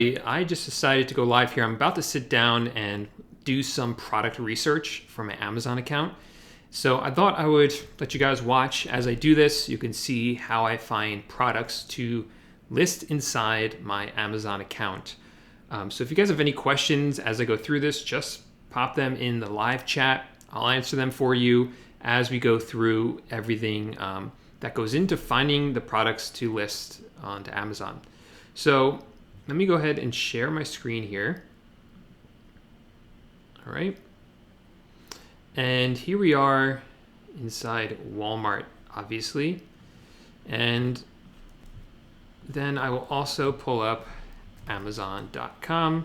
I just decided to go live here. I'm about to sit down and do some product research for my Amazon account. So I thought I would let you guys watch as I do this. You can see how I find products to list inside my Amazon account. So if you guys have any questions as I go through this, just pop them in the live chat. I'll answer them for you as we go through everything that goes into finding the products to list onto Amazon. So let me go ahead and share my screen here. All right. And here we are inside Walmart, obviously. And then I will also pull up Amazon.com.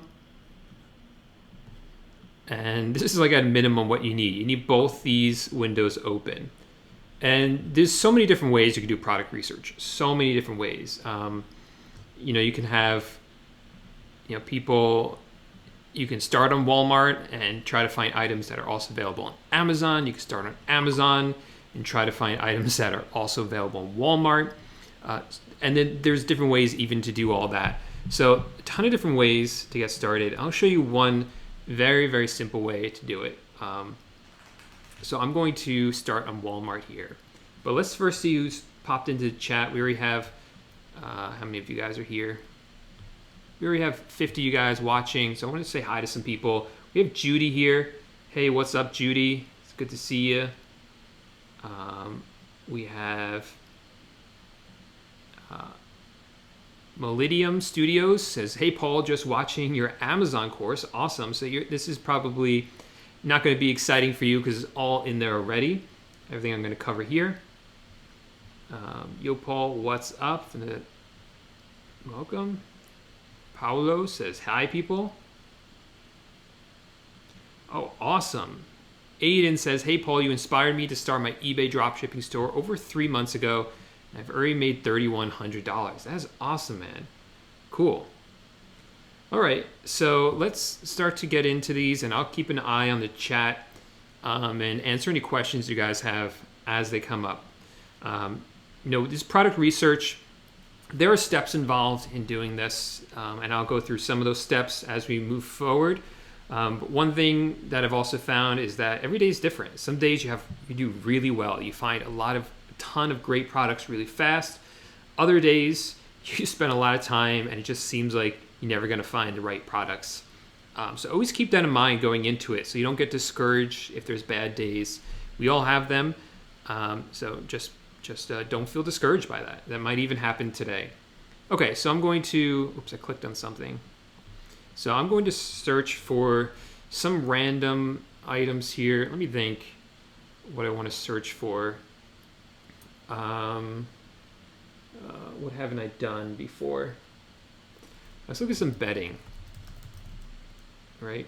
And this is like at minimum what you need. You need both these windows open. And there's so many different ways you can do product research. So many different ways. You can have, people, you can start on Walmart and try to find items that are also available on Amazon. You can start on Amazon and try to find items that are also available on Walmart. And then there's different ways even to do all that. So a ton of different ways to get started. I'll show you one very, very simple way to do it. So I'm going to start on Walmart here. But let's first see who's popped into the chat. We already have, how many of you guys are here? We already have 50 of you guys watching. So I want to say hi to some people. We have Judy here. Hey, what's up, Judy? It's good to see you. We have Molidium Studios says, hey, Paul, just watching your Amazon course. Awesome. So this is probably not going to be exciting for you because it's all in there already. Everything I'm going to cover here. Yo, Paul, what's up? Welcome. Paulo says, hi, people. Oh, awesome. Aiden says, hey, Paul, you inspired me to start my eBay dropshipping store over 3 months ago. I've already made $3,100. That's awesome, man. Cool. All right, so let's start to get into these, and I'll keep an eye on the chat and answer any questions you guys have as they come up. This product research, there are steps involved in doing this, and I'll go through some of those steps as we move forward. But one thing that I've also found is that every day is different. Some days you do really well. You find a ton of great products really fast. Other days you spend a lot of time and it just seems like you're never going to find the right products. So always keep that in mind going into it so you don't get discouraged if there's bad days. We all have them. So just don't feel discouraged by that. That might even happen today. Okay, so I'm going to, oops, I clicked on something. So I'm going to search for some random items here. Let me think what I want to search for. What haven't I done before? Let's look at some bedding, right?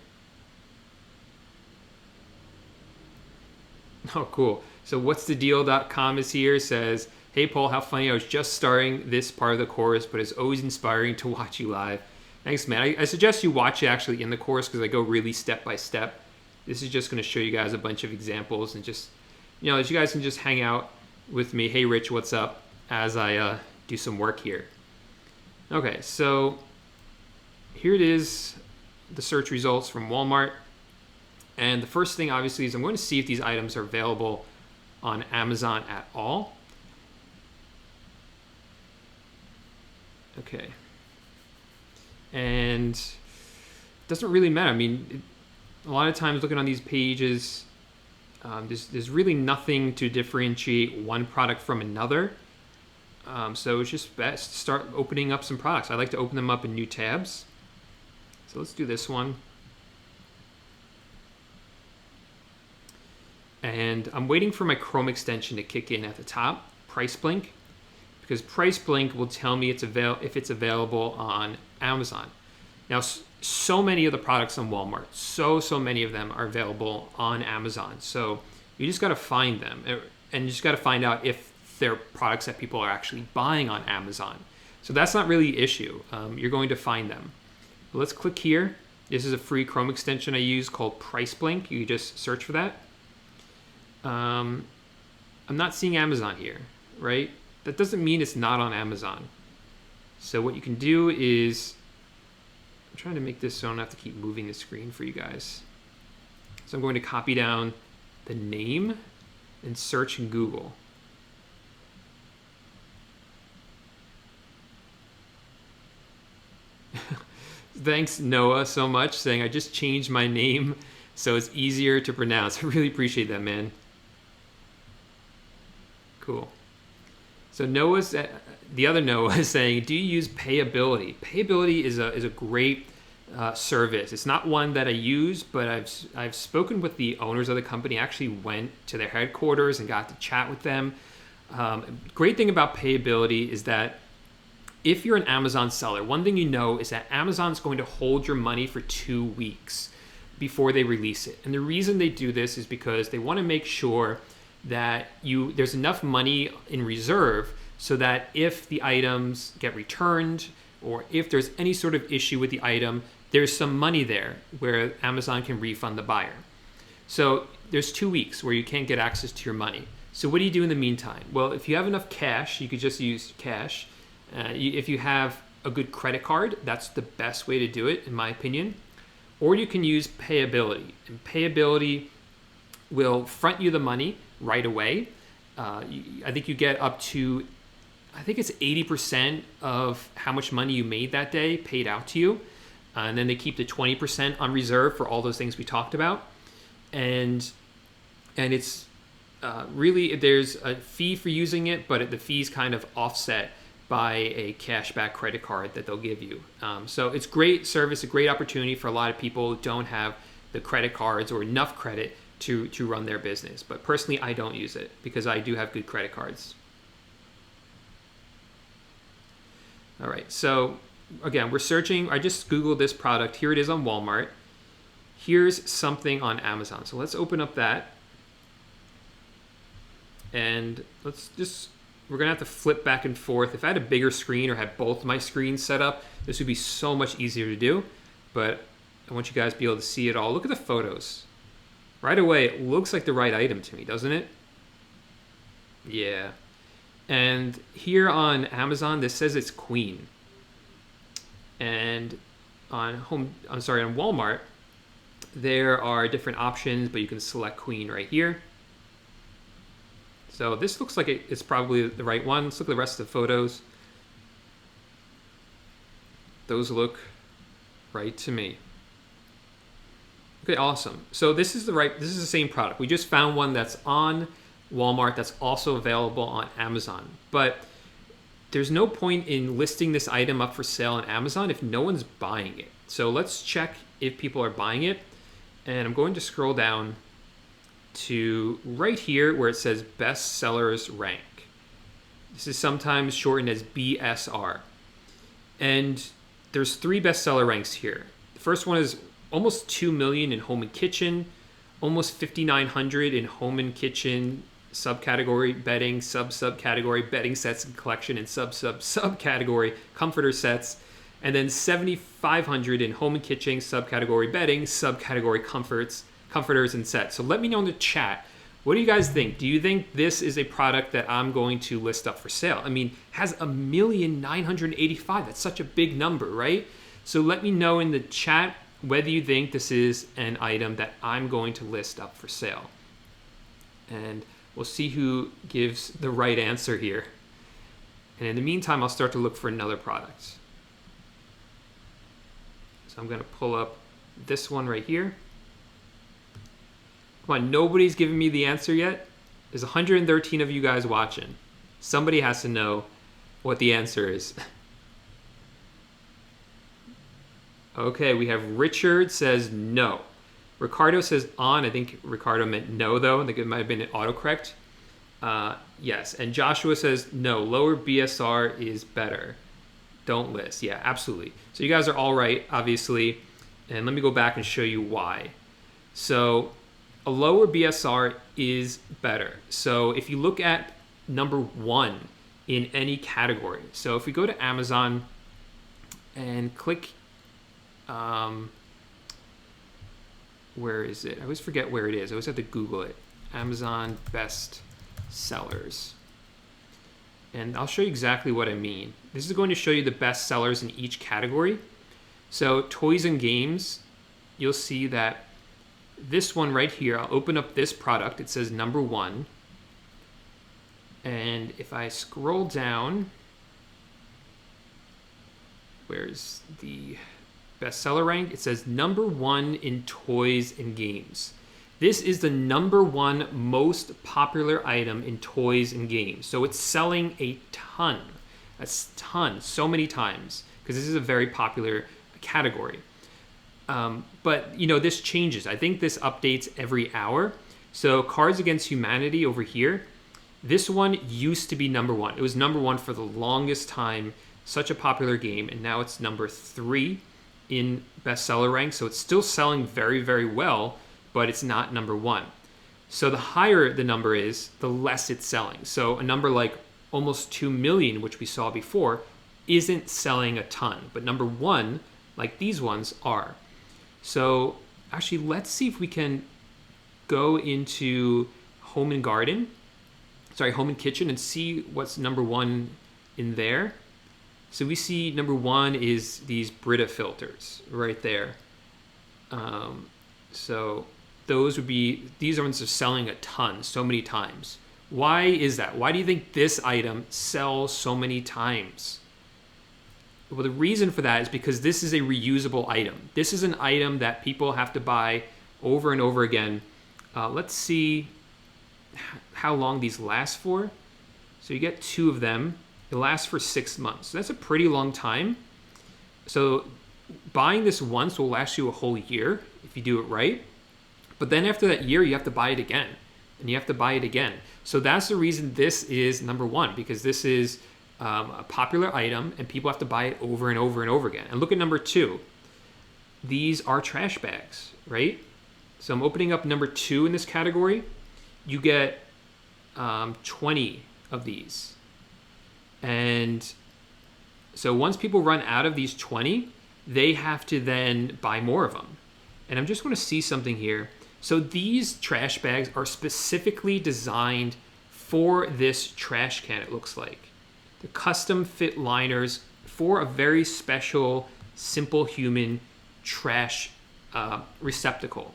Oh, cool. So what's the deal.com is here, says, hey, Paul, how funny. I was just starting this part of the course, but it's always inspiring to watch you live. Thanks, man. I suggest you watch it actually in the course because I go really step by step. This is just going to show you guys a bunch of examples and just, as you guys can just hang out with me. Hey, Rich, what's up? As I do some work here. Okay, so here it is, the search results from Walmart. And the first thing, obviously, is I'm going to see if these items are available on Amazon at all. Okay. And it doesn't really matter. I mean, a lot of times looking on these pages, there's really nothing to differentiate one product from another. So it's just best to start opening up some products. I like to open them up in new tabs. So let's do this one. And I'm waiting for my Chrome extension to kick in at the top, Price Blink, because Price Blink will tell me if it's available on Amazon. Now, so many of the products on Walmart, so many of them are available on Amazon. So you just got to find them, and you just got to find out if they're products that people are actually buying on Amazon. So that's not really the issue. You're going to find them. But let's click here. This is a free Chrome extension I use called Price Blink. You just search for that. I'm not seeing Amazon here, right? That doesn't mean it's not on Amazon. So what you can do is I'm trying to make this so I don't have to keep moving the screen for you guys. So I'm going to copy down the name and search in Google. Thanks, Noah, so much, saying I just changed my name so it's easier to pronounce. I really appreciate that, man. Cool. So Noah's, the other Noah is saying, do you use Payability? Payability is a great service. It's not one that I use, but I've spoken with the owners of the company. I actually went to their headquarters and got to chat with them. Great thing about Payability is that if you're an Amazon seller, one thing you know is that Amazon's going to hold your money for 2 weeks before they release it. And the reason they do this is because they want to make sure that there's enough money in reserve so that if the items get returned or if there's any sort of issue with the item, there's some money there where Amazon can refund the buyer. So there's 2 weeks where you can't get access to your money. So what do you do in the meantime? Well, if you have enough cash, you could just use cash. If you have a good credit card, that's the best way to do it, in my opinion. Or you can use Payability. And Payability will front you the money right away. I think you get up to, I think it's 80% of how much money you made that day paid out to you. And then they keep the 20% on reserve for all those things we talked about. And it's really, there's a fee for using it, but the fee's kind of offset by a cashback credit card that they'll give you. So it's great service, a great opportunity for a lot of people who don't have the credit cards or enough credit to run their business. But personally, I don't use it because I do have good credit cards. All right, so again, we're searching. I just Googled this product. Here it is on Walmart. Here's something on Amazon. So let's open up that. And we're gonna have to flip back and forth. If I had a bigger screen or had both my screens set up, this would be so much easier to do. But I want you guys to be able to see it all. Look at the photos. Right away, it looks like the right item to me, doesn't it? Yeah. And here on Amazon, this says it's Queen. And on Walmart, there are different options, but you can select Queen right here. So this looks like it's probably the right one. Let's look at the rest of the photos. Those look right to me. Okay, awesome. So this is the same product. We just found one that's on Walmart that's also available on Amazon. But there's no point in listing this item up for sale on Amazon if no one's buying it. So let's check if people are buying it. And I'm going to scroll down to right here where it says best sellers rank. This is sometimes shortened as BSR. And there's 3 bestseller ranks here. The first one is almost 2 million in home and kitchen, almost 5,900 in home and kitchen subcategory bedding, subcategory bedding sets and collection, and subcategory comforter sets, and then 7,500 in home and kitchen subcategory bedding, subcategory comforters and sets. So let me know in the chat, what do you guys think? Do you think this is a product that I'm going to list up for sale? I mean, has 1,985,000. That's such a big number, right? So let me know in the chat whether you think this is an item that I'm going to list up for sale. And we'll see who gives the right answer here. And in the meantime, I'll start to look for another product. So I'm going to pull up this one right here. Come on, nobody's giving me the answer yet. There's 113 of you guys watching. Somebody has to know what the answer is. Okay, we have Richard says no. Ricardo says on. I think Ricardo meant no, though. I think it might have been an autocorrect. Yes, and Joshua says no. Lower BSR is better. Don't list. Yeah, absolutely. So you guys are all right, obviously. And let me go back and show you why. So a lower BSR is better. So if you look at number 1 in any category. So if we go to Amazon and click, where is it? I always forget where it is. I always have to Google it. Amazon best sellers. And I'll show you exactly what I mean. This is going to show you the best sellers in each category. So toys and games, you'll see that this one right here, I'll open up this product. It says number 1. And if I scroll down, where's the bestseller rank? It says number 1 in toys and games. This is the number 1 most popular item in toys and games. So it's selling a ton. That's a ton, so many times, because this is a very popular category. But this changes. I think this updates every hour. So Cards Against Humanity over here, this one used to be number 1. It was number 1 for the longest time. Such a popular game, and now it's number 3 in bestseller rank. So it's still selling very, very well, but it's not number 1. So the higher the number is, the less it's selling. So a number like almost 2 million, which we saw before, isn't selling a ton. But number 1, like these ones, are. So actually, let's see if we can go into Home and Kitchen, and see what's number 1 in there. So we see number 1 is these Brita filters right there. So those would be, these ones are selling a ton, so many times. Why is that? Why do you think this item sells so many times? Well, the reason for that is because this is a reusable item. This is an item that people have to buy over and over again. Let's see how long these last for. So you get 2 of them. It lasts for 6 months. So that's a pretty long time. So buying this once will last you a whole year if you do it right. But then after that year, you have to buy it again. And you have to buy it again. So that's the reason this is number 1, because this is a popular item and people have to buy it over and over and over again. And look at number 2. These are trash bags, right? So I'm opening up number 2 in this category. You get 20 of these. And so once people run out of these 20, they have to then buy more of them. And I'm just going to see something here. So these trash bags are specifically designed for this trash can, it looks like. The custom fit liners for a very special, Simple Human trash receptacle.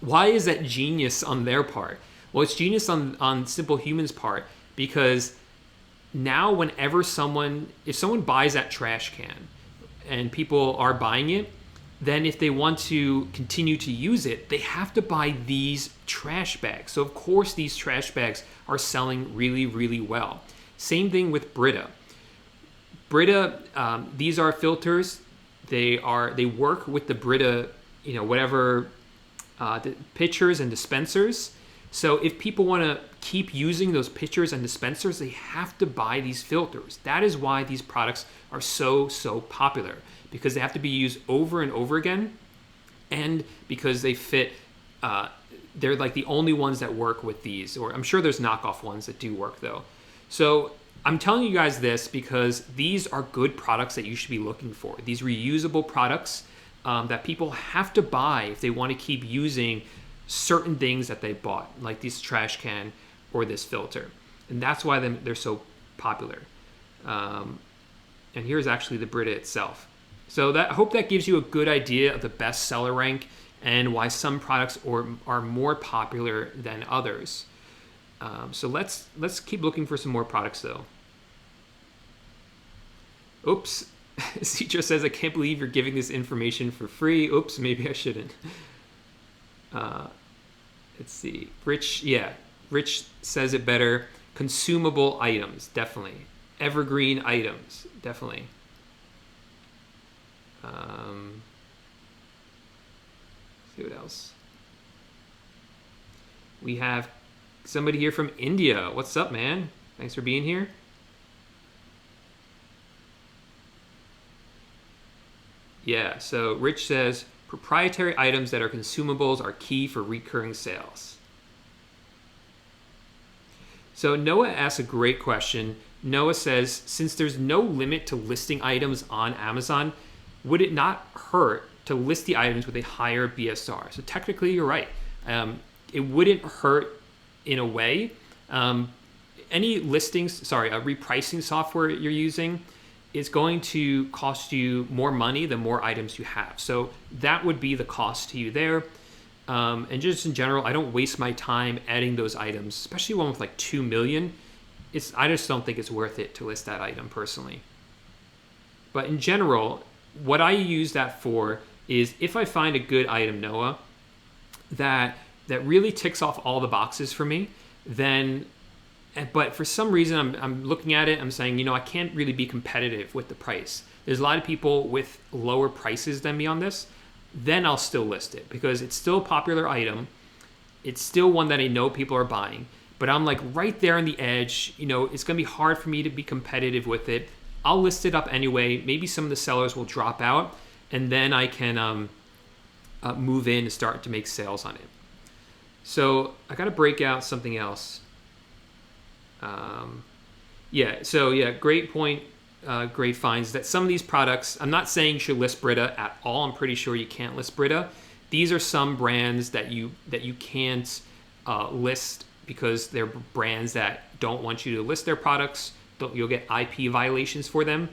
Why is that genius on their part? Well, it's genius on Simple Human's part, because now whenever if someone buys that trash can and people are buying it, then if they want to continue to use it, they have to buy these trash bags. So of course these trash bags are selling really, really well. Same thing with Brita. Brita, these are filters. They work with the Brita, whatever the pitchers and dispensers. So if people want to keep using those pitchers and dispensers, they have to buy these filters. That is why these products are so popular, because they have to be used over and over again, and because they fit, they're like the only ones that work with these, or I'm sure there's knockoff ones that do work though. So I'm telling you guys this because these are good products that you should be looking for. These reusable products that people have to buy if they want to keep using certain things that they bought, like this trash can or this filter. And that's why they're so popular. And here's actually the Brita itself. So I hope that gives you a good idea of the bestseller rank and why some products are more popular than others. So let's keep looking for some more products though. Oops, Citra says, I can't believe you're giving this information for free. Oops, maybe I shouldn't. Let's see. Rich says it better. Consumable items, definitely. Evergreen items, definitely. See what else. We have somebody here from India. What's up, man? Thanks for being here. Yeah, so Rich says, proprietary items that are consumables are key for recurring sales. So Noah asks a great question. Noah says, since there's no limit to listing items on Amazon, would it not hurt to list the items with a higher BSR? So technically, you're right. It wouldn't hurt in a way. Any repricing software you're using, it's going to cost you more money the more items you have. So that would be the cost to you there. And just in general, I don't waste my time adding those items, especially one with like 2 million. I just don't think it's worth it to list that item personally. But in general, what I use that for is if I find a good item, Noah, that really ticks off all the boxes for me, then, but for some reason I'm looking at it, I'm saying, I can't really be competitive with the price. There's a lot of people with lower prices than me on this. Then I'll still list it because it's still a popular item. It's still one that I know people are buying, but I'm like right there on the edge. It's going to be hard for me to be competitive with it. I'll list it up anyway. Maybe some of the sellers will drop out, and then I can move in and start to make sales on it. So I got to break out something else. Great point. Great finds that some of these products, I'm not saying you should list Brita at all. I'm pretty sure you can't list Brita. These are some brands that you can't list because they're brands that don't want you to list their products. You'll get IP violations for them.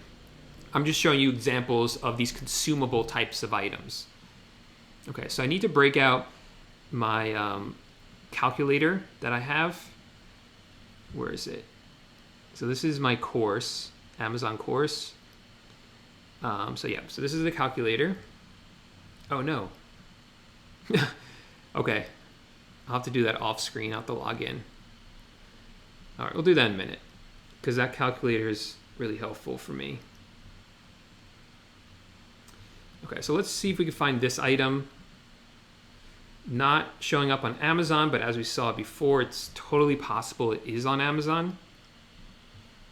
I'm just showing you examples of these consumable types of items. Okay, so I need to break out my calculator that I have. Where is it? So this is my course, Amazon course. So this is the calculator. Oh no. Okay, I'll have to do that off screen. I'll have to log in. All right, we'll do that in a minute because that calculator is really helpful for me. Okay, so let's see if we can find this item. Not showing up on Amazon, but as we saw before, it's totally possible it is on Amazon.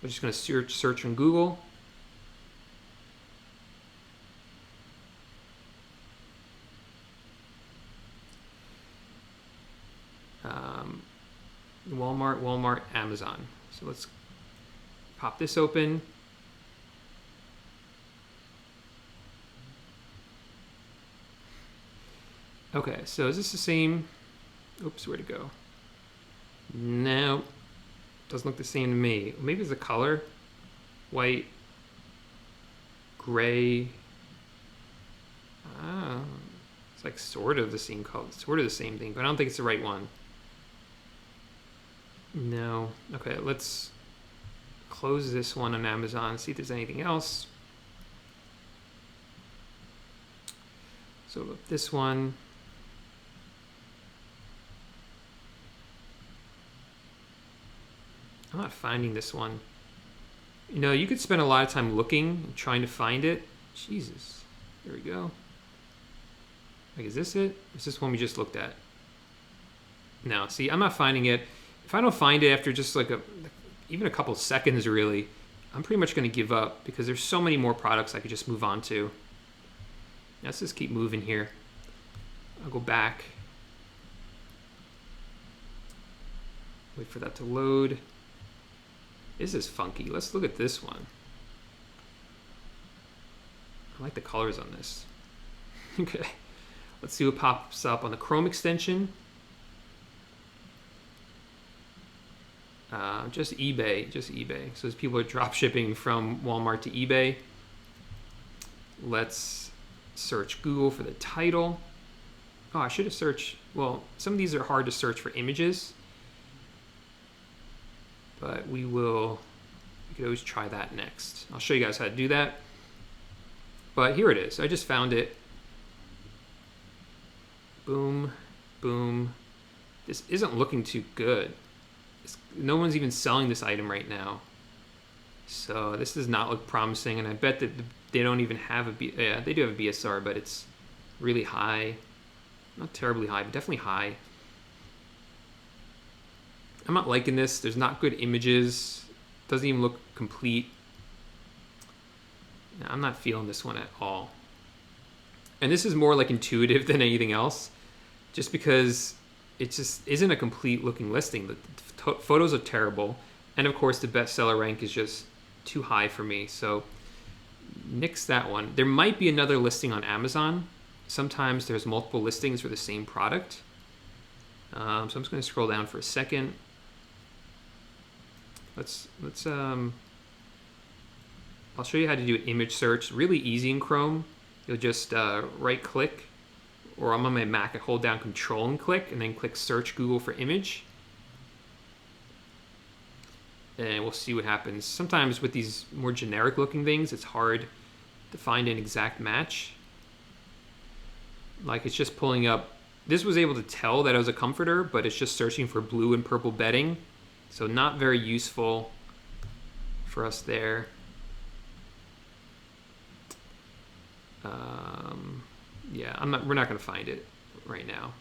We're just going to search on Google. Walmart, Amazon. So let's pop this open. Okay, so is this the same? Oops, where'd it go? No, doesn't look the same to me. Maybe it's a color. White, gray. It's like sort of the same color, sort of the same thing, but I don't think it's the right one. No. Okay, let's close this one on Amazon, see if there's anything else. So this one. I'm not finding this one. You could spend a lot of time looking and trying to find it. Jesus. There we go. Like, is this it? Is this one we just looked at? No, see, I'm not finding it. If I don't find it after just like even a couple seconds, really, I'm pretty much going to give up because there's so many more products I could just move on to. Let's just keep moving here. I'll go back. Wait for that to load. This is funky. Let's look at this one. I like the colors on this. Okay. Let's see what pops up on the Chrome extension. Just eBay. So as people are drop shipping from Walmart to eBay. Let's search Google for the title. Oh, I should have searched. Well, some of these are hard to search for images. But we could always try that next. I'll show you guys how to do that. But here it is. I just found it. Boom, boom. This isn't looking too good. No one's even selling this item right now. So this does not look promising, and I bet that they don't even have they do have a BSR, but it's really high. Not terribly high, but definitely high. I'm not liking this. There's not good images. Doesn't even look complete. I'm not feeling this one at all. And this is more like intuitive than anything else, just because it just isn't a complete looking listing. The photos are terrible. And of course the bestseller rank is just too high for me. So nix that one. There might be another listing on Amazon. Sometimes there's multiple listings for the same product. So I'm just going to scroll down for a second. Let's I'll show you how to do an image search. Really easy in Chrome. You'll just right click, or I'm on my Mac, I hold down Control and click, and then click Search Google for image. And we'll see what happens. Sometimes with these more generic looking things, it's hard to find an exact match. Like it's just pulling up. This was able to tell that it was a comforter, but it's just searching for blue and purple bedding. So not very useful for us there. Yeah, we're not going to find it right now.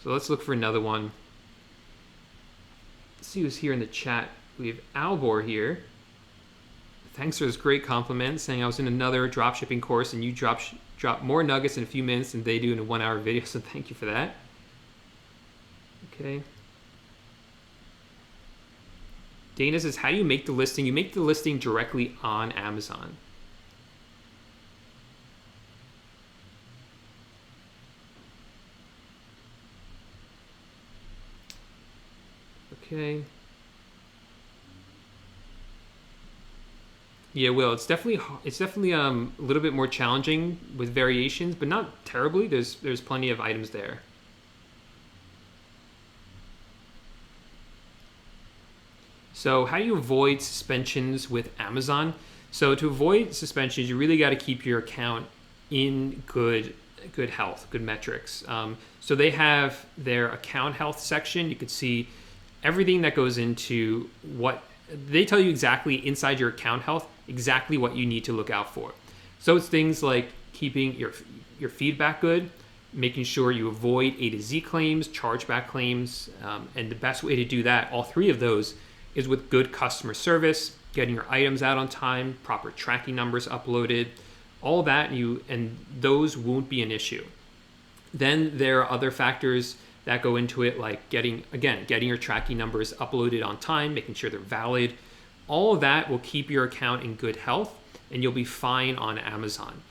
So let's look for another one. Let's see who's here in the chat. We have Albor here. Thanks for this great compliment, saying I was in another dropshipping course and you drop more nuggets in a few minutes than they do in a 1 hour video. So thank you for that. Okay. Dana says, how do you make the listing? You make the listing directly on Amazon. Okay. Yeah, Will, it's definitely a little bit more challenging with variations, but not terribly. There's plenty of items there. So how do you avoid suspensions with Amazon? So to avoid suspensions, you really got to keep your account in good health, good metrics. So they have their account health section. You could see everything that goes into what they tell you exactly inside your account health, exactly what you need to look out for. So it's things like keeping your feedback good, making sure you avoid A to Z claims, chargeback claims, and the best way to do that, all three of those, is with good customer service, getting your items out on time, proper tracking numbers uploaded, all that, and those won't be an issue. Then there are other factors that go into it, like getting your tracking numbers uploaded on time, making sure they're valid. All of that will keep your account in good health, and you'll be fine on Amazon.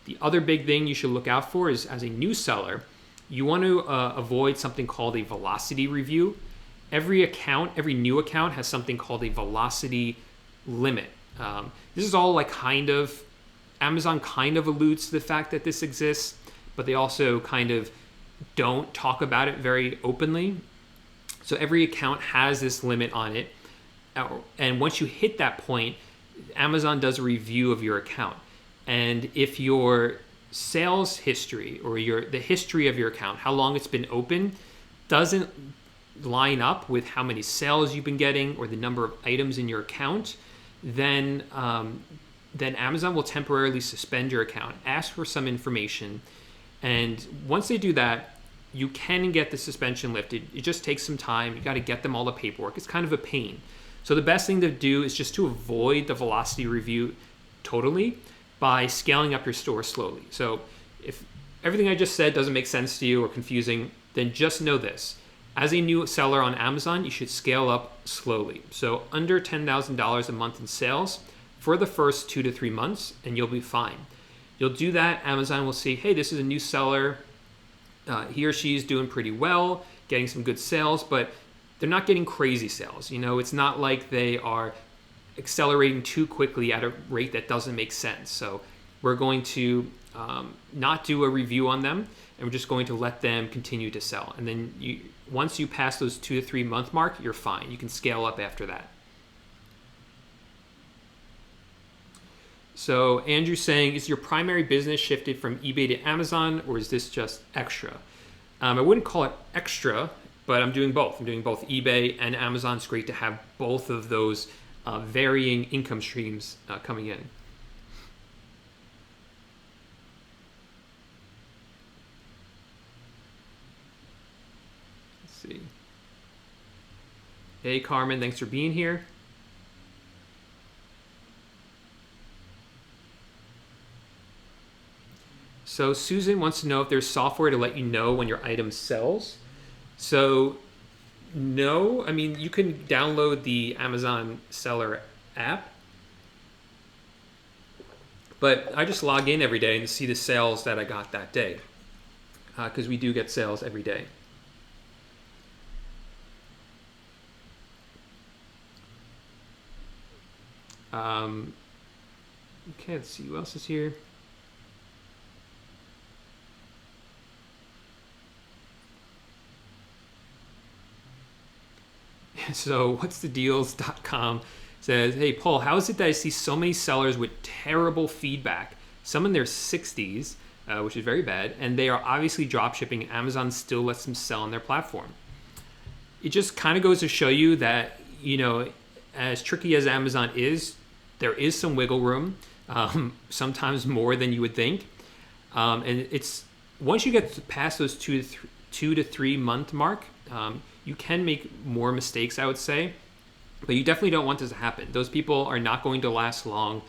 The other big thing you should look out for is, as a new seller, you want to avoid something called a velocity review. Every new account has something called a velocity limit. This is all like Amazon kind of alludes to the fact that this exists, but they also kind of don't talk about it very openly. So every account has this limit on it. And once you hit that point, Amazon does a review of your account. And if your sales history or the history of your account, how long it's been open, doesn't line up with how many sales you've been getting or the number of items in your account, then Amazon will temporarily suspend your account, ask for some information. And once they do that, you can get the suspension lifted. It just takes some time. You got to get them all the paperwork. It's kind of a pain. So the best thing to do is just to avoid the velocity review totally by scaling up your store slowly. So if everything I just said doesn't make sense to you or confusing, then just know this. As a new seller on Amazon, you should scale up slowly. So under $10,000 a month in sales for the first 2 to 3 months, and you'll be fine. You'll do that, Amazon will see, hey, this is a new seller. He or she is doing pretty well, getting some good sales, but they're not getting crazy sales. It's not like they are accelerating too quickly at a rate that doesn't make sense. So we're going to not do a review on them, and we're just going to let them continue to sell. And then once you pass those 2 to 3 month mark, you're fine. You can scale up after that. So Andrew's saying, is your primary business shifted from eBay to Amazon, or is this just extra? I wouldn't call it extra, but I'm doing both. I'm doing both eBay and Amazon. It's great to have both of those varying income streams coming in. Let's see. Hey, Carmen, thanks for being here. So Susan wants to know if there's software to let you know when your item sells. So no, I mean, you can download the Amazon seller app, but I just log in every day and see the sales that I got that day, because we do get sales every day. Okay, let's see who else is here. So what's the deals.com says, hey, Paul, how is it that I see so many sellers with terrible feedback, some in their 60s, which is very bad, and they are obviously drop shipping. Amazon still lets them sell on their platform. It just kind of goes to show you that, you know, as tricky as Amazon is, there is some wiggle room, sometimes more than you would think. And it's once you get past those 2 to 3 month mark, you can make more mistakes, I would say, but you definitely don't want this to happen. Those people are not going to last long.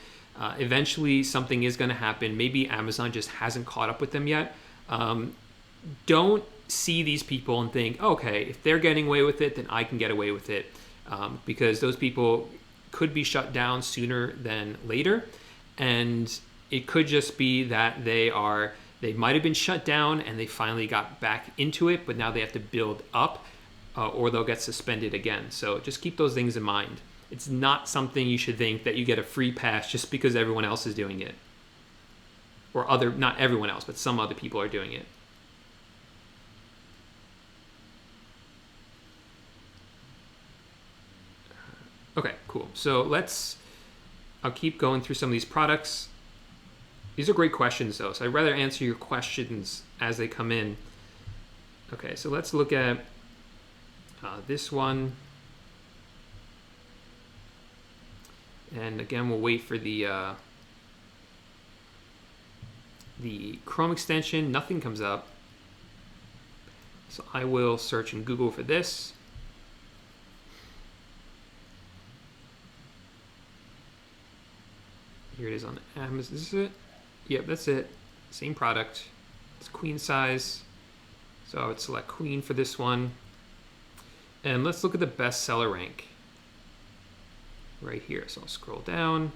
Eventually, something is going to happen. Maybe Amazon just hasn't caught up with them yet. Don't see these people and think, okay, if they're getting away with it, then I can get away with it, because those people could be shut down sooner than later, and it could just be that they might have been shut down and they finally got back into it, but now they have to build up, or they'll get suspended again. So just keep those things in mind. It's not something you should think that you get a free pass just because everyone else is doing it. Or not everyone else, but some other people are doing it. Okay, cool. So I'll keep going through some of these products. These are great questions though, so I'd rather answer your questions as they come in. Okay, so let's look at this one. And again, we'll wait for the Chrome extension. Nothing comes up. So I will search in Google for this. Here it is on Amazon. This is it? Yep, that's it. Same product. It's queen size. So I would select queen for this one. And let's look at the bestseller rank right here. So I'll scroll down.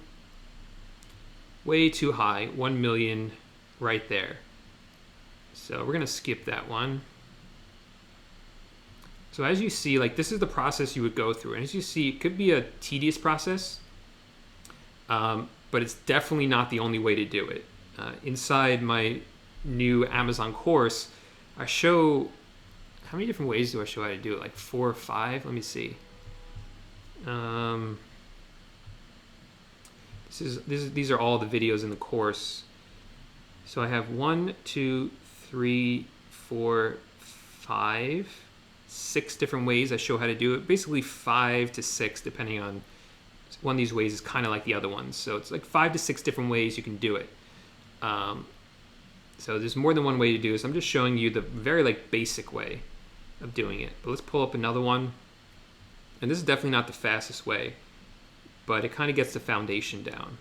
Way too high, 1 million right there. So we're gonna skip that one. So as you see, like, this is the process you would go through. And as you see, it could be a tedious process, but it's definitely not the only way to do it. Inside my new Amazon course, I show, how many different ways do I show how to do it? Like 4 or 5? Let me see. These are all the videos in the course. So I have 1, 2, 3, 4, 5, 6 different ways I show how to do it. Basically 5 to 6, depending on, one of these ways is kind of like the other ones. So it's like 5 to 6 different ways you can do it. So there's more than one way to do this. I'm just showing you the very basic way of doing it. But let's pull up another one. And this is definitely not the fastest way, but it kind of gets the foundation down.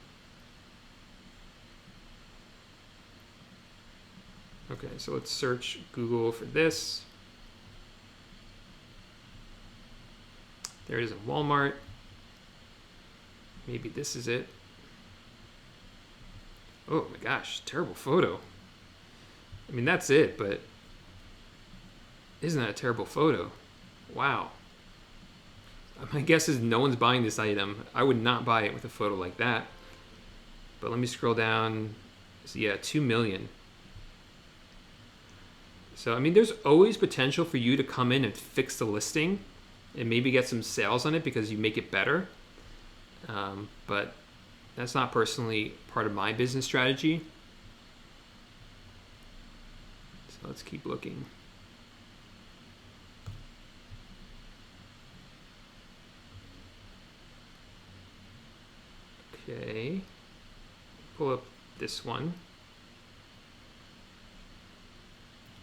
Okay, so let's search Google for this. There it is in Walmart. Maybe this is it. Oh my gosh, terrible photo. I mean, that's it, but isn't that a terrible photo? Wow. My guess is no one's buying this item. I would not buy it with a photo like that. But let me scroll down. So yeah, 2 million. So, I mean, there's always potential for you to come in and fix the listing and maybe get some sales on it because you make it better. But that's not personally part of my business strategy. So let's keep looking. Okay, pull up this one.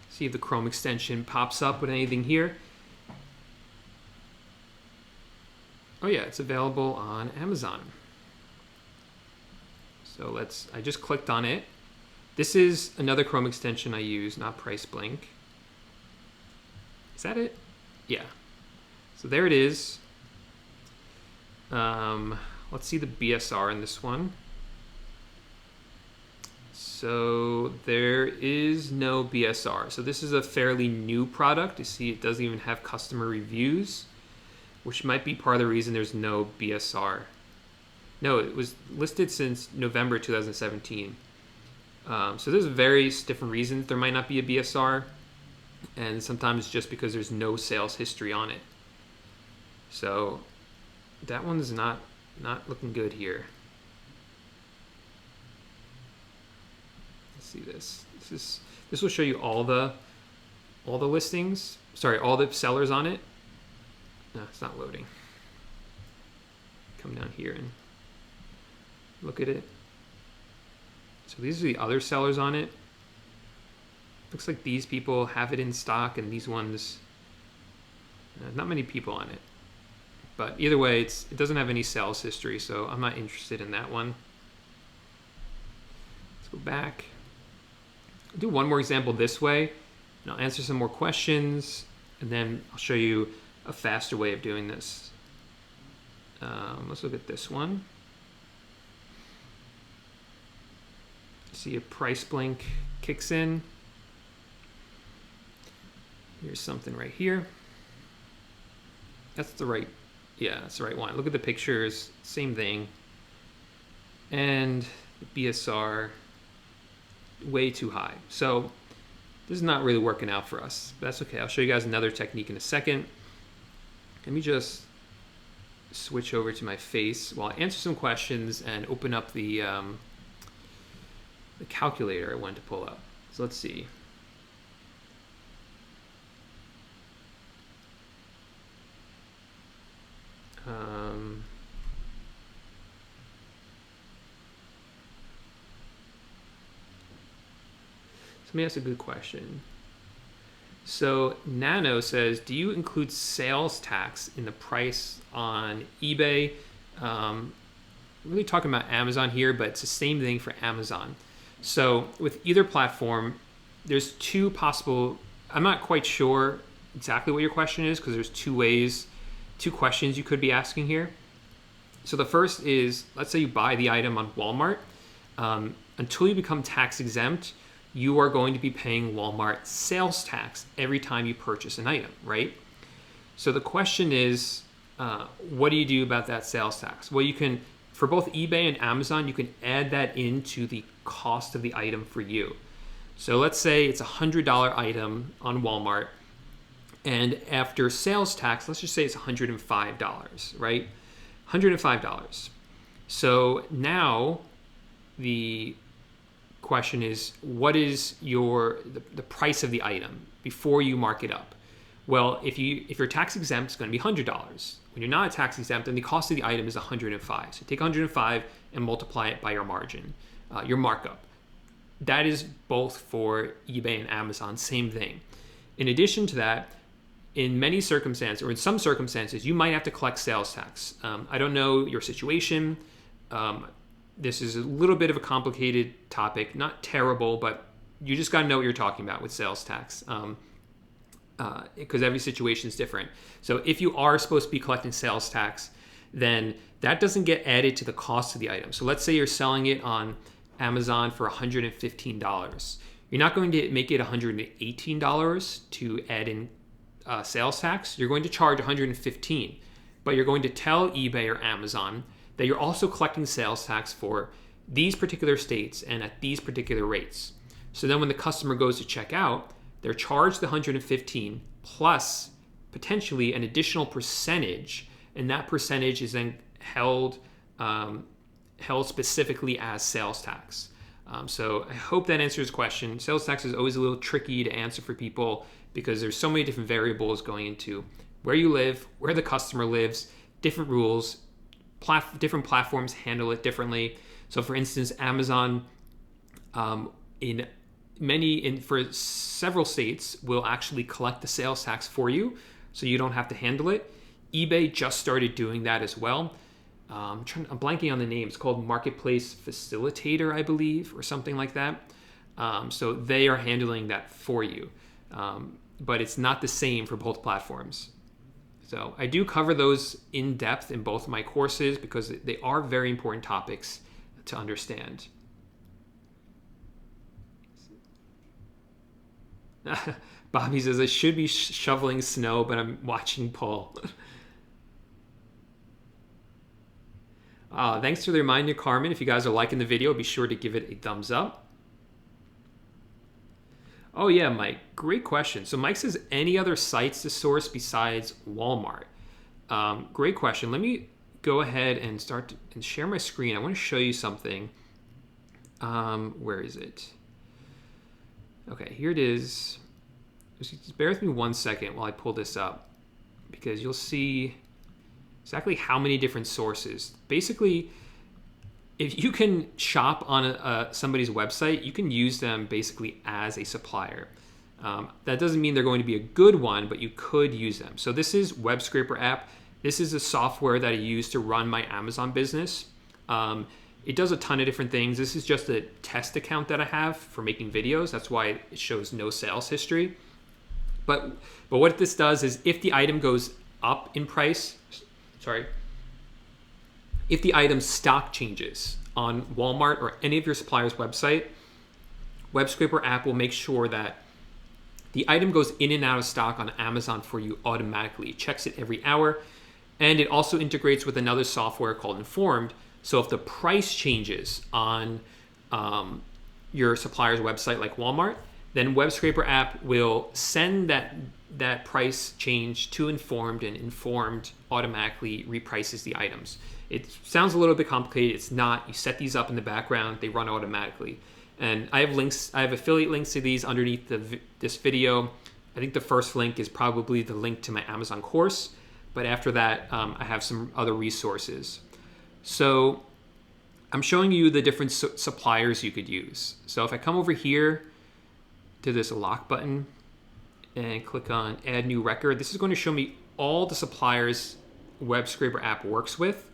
See if the Chrome extension pops up with anything here. Oh yeah, it's available on Amazon. So I just clicked on it. This is another Chrome extension I use, not Price Blink. Is that it? Yeah. So there it is. Let's see the BSR in this one. So there is no BSR. So this is a fairly new product. You see it doesn't even have customer reviews, which might be part of the reason there's no BSR. No, it was listed since November 2017. So there's various different reasons there might not be a BSR, and sometimes just because there's no sales history on it. So that one's not looking good here. Let's see this. This will show you all the listings. Sorry, all the sellers on it. No, it's not loading. Come down here and look at it. So these are the other sellers on it. Looks like these people have it in stock, and these ones, not many people on it. But either way, it doesn't have any sales history, so I'm not interested in that one. Let's go back. I'll do one more example this way, and I'll answer some more questions, and then I'll show you a faster way of doing this. Let's look at this one. See a price blink kicks in. Here's something right here. That's the right, yeah, that's the right one. Look at the pictures, same thing. And the BSR, way too high. So this is not really working out for us. But that's okay. I'll show you guys another technique in a second. Let me just switch over to my face while I answer some questions and open up the calculator I wanted to pull up. So let's see. Somebody asked a good question. So Nano says, do you include sales tax in the price on eBay? Really talking about Amazon here, but it's the same thing for Amazon. So with either platform, there's two possible, I'm not quite sure exactly what your question is because there's two questions you could be asking here. So the first is, let's say you buy the item on Walmart. Until you become tax exempt, you are going to be paying Walmart sales tax every time you purchase an item, right? So the question is, what do you do about that sales tax? Well, you can, for both eBay and Amazon, you can add that into the cost of the item for you. So let's say it's a $100 item on Walmart, and after sales tax, let's just say it's $105, right? $105. So now the question is, what is the price of the item before you mark it up? Well, if you're tax exempt, it's going to be $100. When you're not tax exempt, then the cost of the item is $105. So take $105 and multiply it by your margin, your markup. That is both for eBay and Amazon, same thing. In addition to that, in many circumstances, or in some circumstances, you might have to collect sales tax. I don't know your situation. This is a little bit of a complicated topic, not terrible, but you just got to know what you're talking about with sales tax, because every situation is different. So if you are supposed to be collecting sales tax, then that doesn't get added to the cost of the item. So let's say you're selling it on Amazon for $115. You're not going to make it $118 to add in sales tax. You're going to charge $115, but you're going to tell eBay or Amazon that you're also collecting sales tax for these particular states and at these particular rates. So then when the customer goes to check out, they're charged the $115 plus potentially an additional percentage, and that percentage is then held specifically as sales tax. So I hope that answers the question. Sales tax is always a little tricky to answer for people because there's so many different variables going into where you live, where the customer lives, different rules, different platforms handle it differently. So for instance, Amazon for several states will actually collect the sales tax for you, so you don't have to handle it. eBay just started doing that as well. I'm blanking on the name. It's called Marketplace Facilitator, I believe, or something like that. So they are handling that for you. But it's not the same for both platforms. So I do cover those in depth in both of my courses because they are very important topics to understand. Bobby says, I should be shoveling snow, but I'm watching Paul. Thanks for the reminder, Carmen. If you guys are liking the video, be sure to give it a thumbs up. Oh yeah, Mike, great question. So Mike says, any other sites to source besides Walmart? Great question. Let me go ahead and start and share my screen. I want to show you something. Where is it? Okay, here it is. Just bear with me 1 second while I pull this up, because you'll see exactly how many different sources. Basically, if you can shop on somebody's website, you can use them basically as a supplier. That doesn't mean they're going to be a good one, but you could use them. So this is Web Scraper app. This is a software that I use to run my Amazon business. It does a ton of different things. This is just a test account that I have for making videos. That's why it shows no sales history. But what this does is, if the item goes up in price, if the item's stock changes on Walmart or any of your supplier's website, Web Scraper app will make sure that the item goes in and out of stock on Amazon for you automatically. It checks it every hour. And it also integrates with another software called Informed. So if the price changes on your supplier's website like Walmart, then Web Scraper app will send that price change to Informed, and Informed automatically reprices the items. It sounds a little bit complicated. It's not. You set these up in the background, they run automatically. And I have links. I have affiliate links to these underneath this video. I think the first link is probably the link to my Amazon course, but after that, I have some other resources. So I'm showing you the different suppliers you could use. So if I come over here to this lock button and click on add new record, this is going to show me all the suppliers Web Scraper app works with.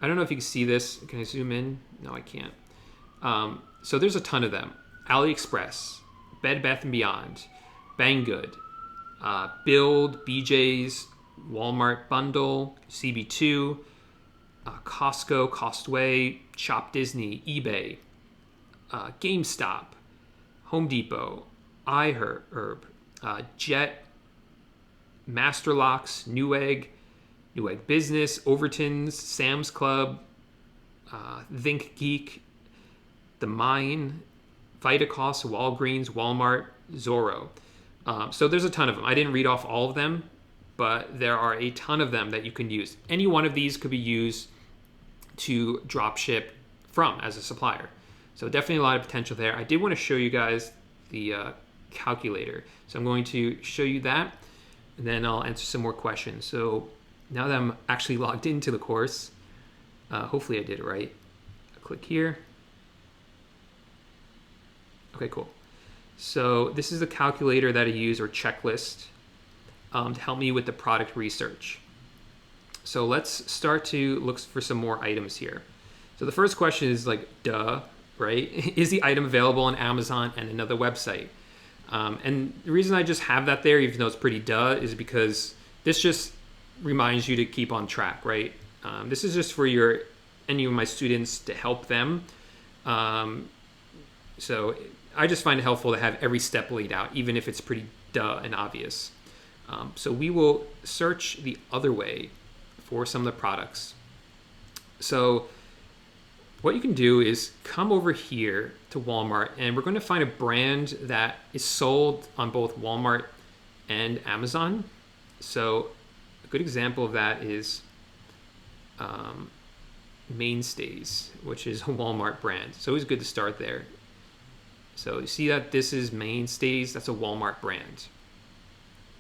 I don't know if you can see this. Can I zoom in? No, I can't. So there's a ton of them. AliExpress, Bed Bath & Beyond, Banggood, Build, BJ's, Walmart Bundle, CB2, Costco, Costway, Shop Disney, eBay, GameStop, Home Depot, iHerb, Jet, Master Locks, Newegg Business, Overton's, Sam's Club, Think Geek, The Mine, Vitacost, Walgreens, Walmart, Zorro. So there's a ton of them. I didn't read off all of them, but there are a ton of them that you can use. Any one of these could be used to drop ship from as a supplier. So definitely a lot of potential there. I did want to show you guys the calculator. So I'm going to show you that, and then I'll answer some more questions. So now that I'm actually logged into the course, hopefully I did it right. I'll click here. Okay, cool. So this is the calculator that I use, or checklist, to help me with the product research. So let's start to look for some more items here. So the first question is like, duh, right? Is the item available on Amazon and another website? And the reason I just have that there, even though it's pretty duh, is because this just reminds you to keep on track, right? This is just for any of my students to help them. So I just find it helpful to have every step laid out, even if it's pretty duh and obvious. So we will search the other way for some of the products. So what you can do is come over here to Walmart, and we're going to find a brand that is sold on both Walmart and Amazon. So a good example of that is Mainstays, which is a Walmart brand. It's always good to start there. So you see that this is Mainstays. That's a Walmart brand.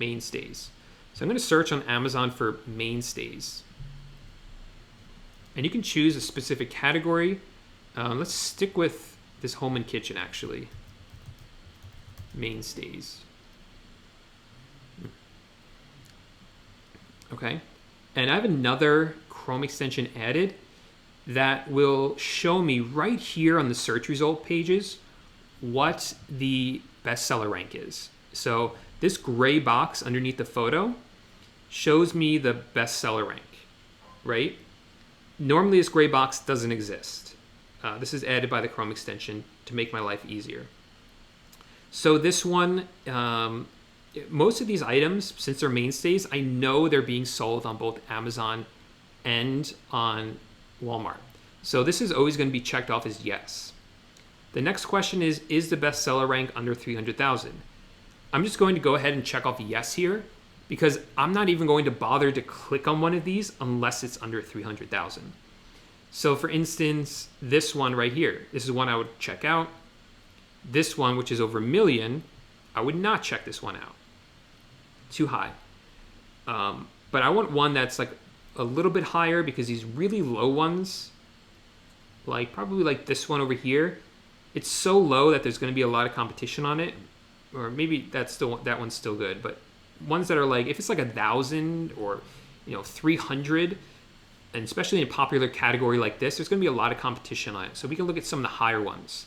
Mainstays. So I'm going to search on Amazon for Mainstays. And you can choose a specific category. Let's stick with this home and kitchen, actually. Mainstays. Okay. And I have another Chrome extension added that will show me right here on the search result pages what the bestseller rank is. So this gray box underneath the photo shows me the bestseller rank, right? Normally this gray box doesn't exist. This is added by the Chrome extension to make my life easier. So this one, most of these items, since they're Mainstays, I know they're being sold on both Amazon and on Walmart. So this is always going to be checked off as yes. The next question is the bestseller rank under 300,000? I'm just going to go ahead and check off yes here because I'm not even going to bother to click on one of these unless it's under 300,000. So for instance, this one right here, this is one I would check out. This one, which is over 1 million, I would not check this one out. Too high. But I want one that's like a little bit higher because these really low ones, like probably like this one over here, it's so low that there's going to be a lot of competition on it. Or maybe that one's still good. But ones that are like, if it's like 1,000 or 300, and especially in a popular category like this, there's going to be a lot of competition on it. So we can look at some of the higher ones.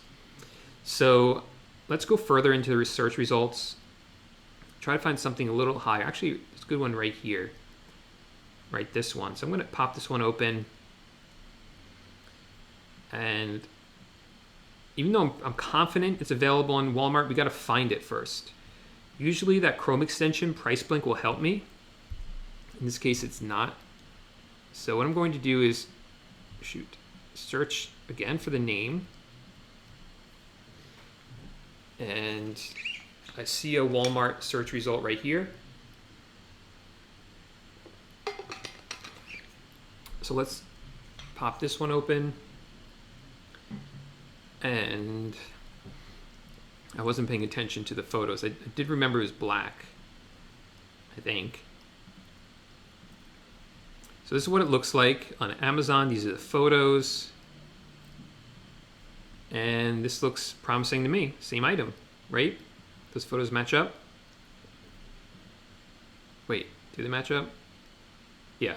So let's go further into the research results. Try to find something a little higher. Actually, it's a good one right here. Right, this one. So I'm going to pop this one open. And even though I'm confident it's available on Walmart, we got to find it first. Usually that Chrome extension, Price Blink, will help me. In this case, it's not. So what I'm going to do is, search again for the name. And I see a Walmart search result right here. So let's pop this one open. And I wasn't paying attention to the photos. I did remember it was black, I think. So this is what it looks like on Amazon. These are the photos. And this looks promising to me. Same item, right? Those photos match up. Wait, do they match up? Yeah.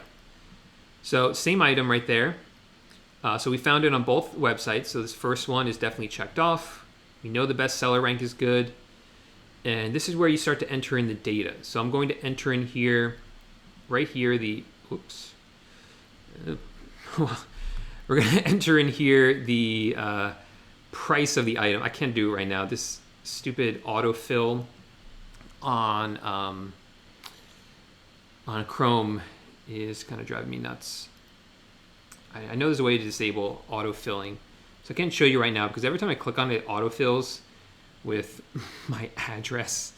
So same item right there. So we found it on both websites. So this first one is definitely checked off. We know the bestseller rank is good. And this is where you start to enter in the data. So I'm going to enter in here, right here, we're going to enter in here the price of the item. I can't do it right now. This stupid autofill on Chrome is kind of driving me nuts. I know there's a way to disable autofilling. So I can't show you right now because every time I click on it, it autofills with my address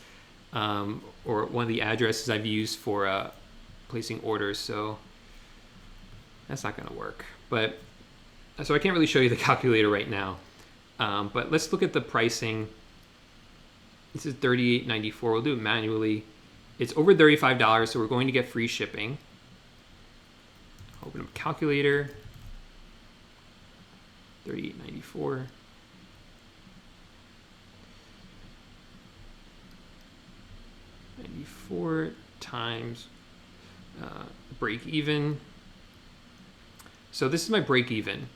or one of the addresses I've used for placing orders. So that's not going to work. But so I can't really show you the calculator right now. But let's look at the pricing. This is $38.94. We'll do it manually. It's over $35, so we're going to get free shipping. Open up a calculator. $38.94. $94 times break even. So this is my break even.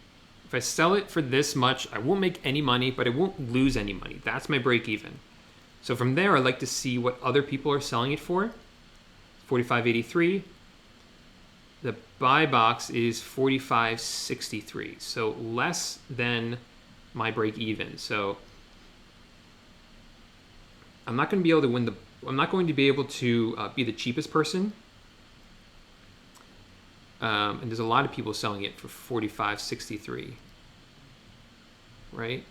If I sell it for this much, I won't make any money, but I won't lose any money. That's my break even. So from there, I like to see what other people are selling it for. $45.83. The buy box is $45.63, so less than my break even. So I'm not going to be able to win I'm not going to be able to be the cheapest person. And there's a lot of people selling it for $45.63, right?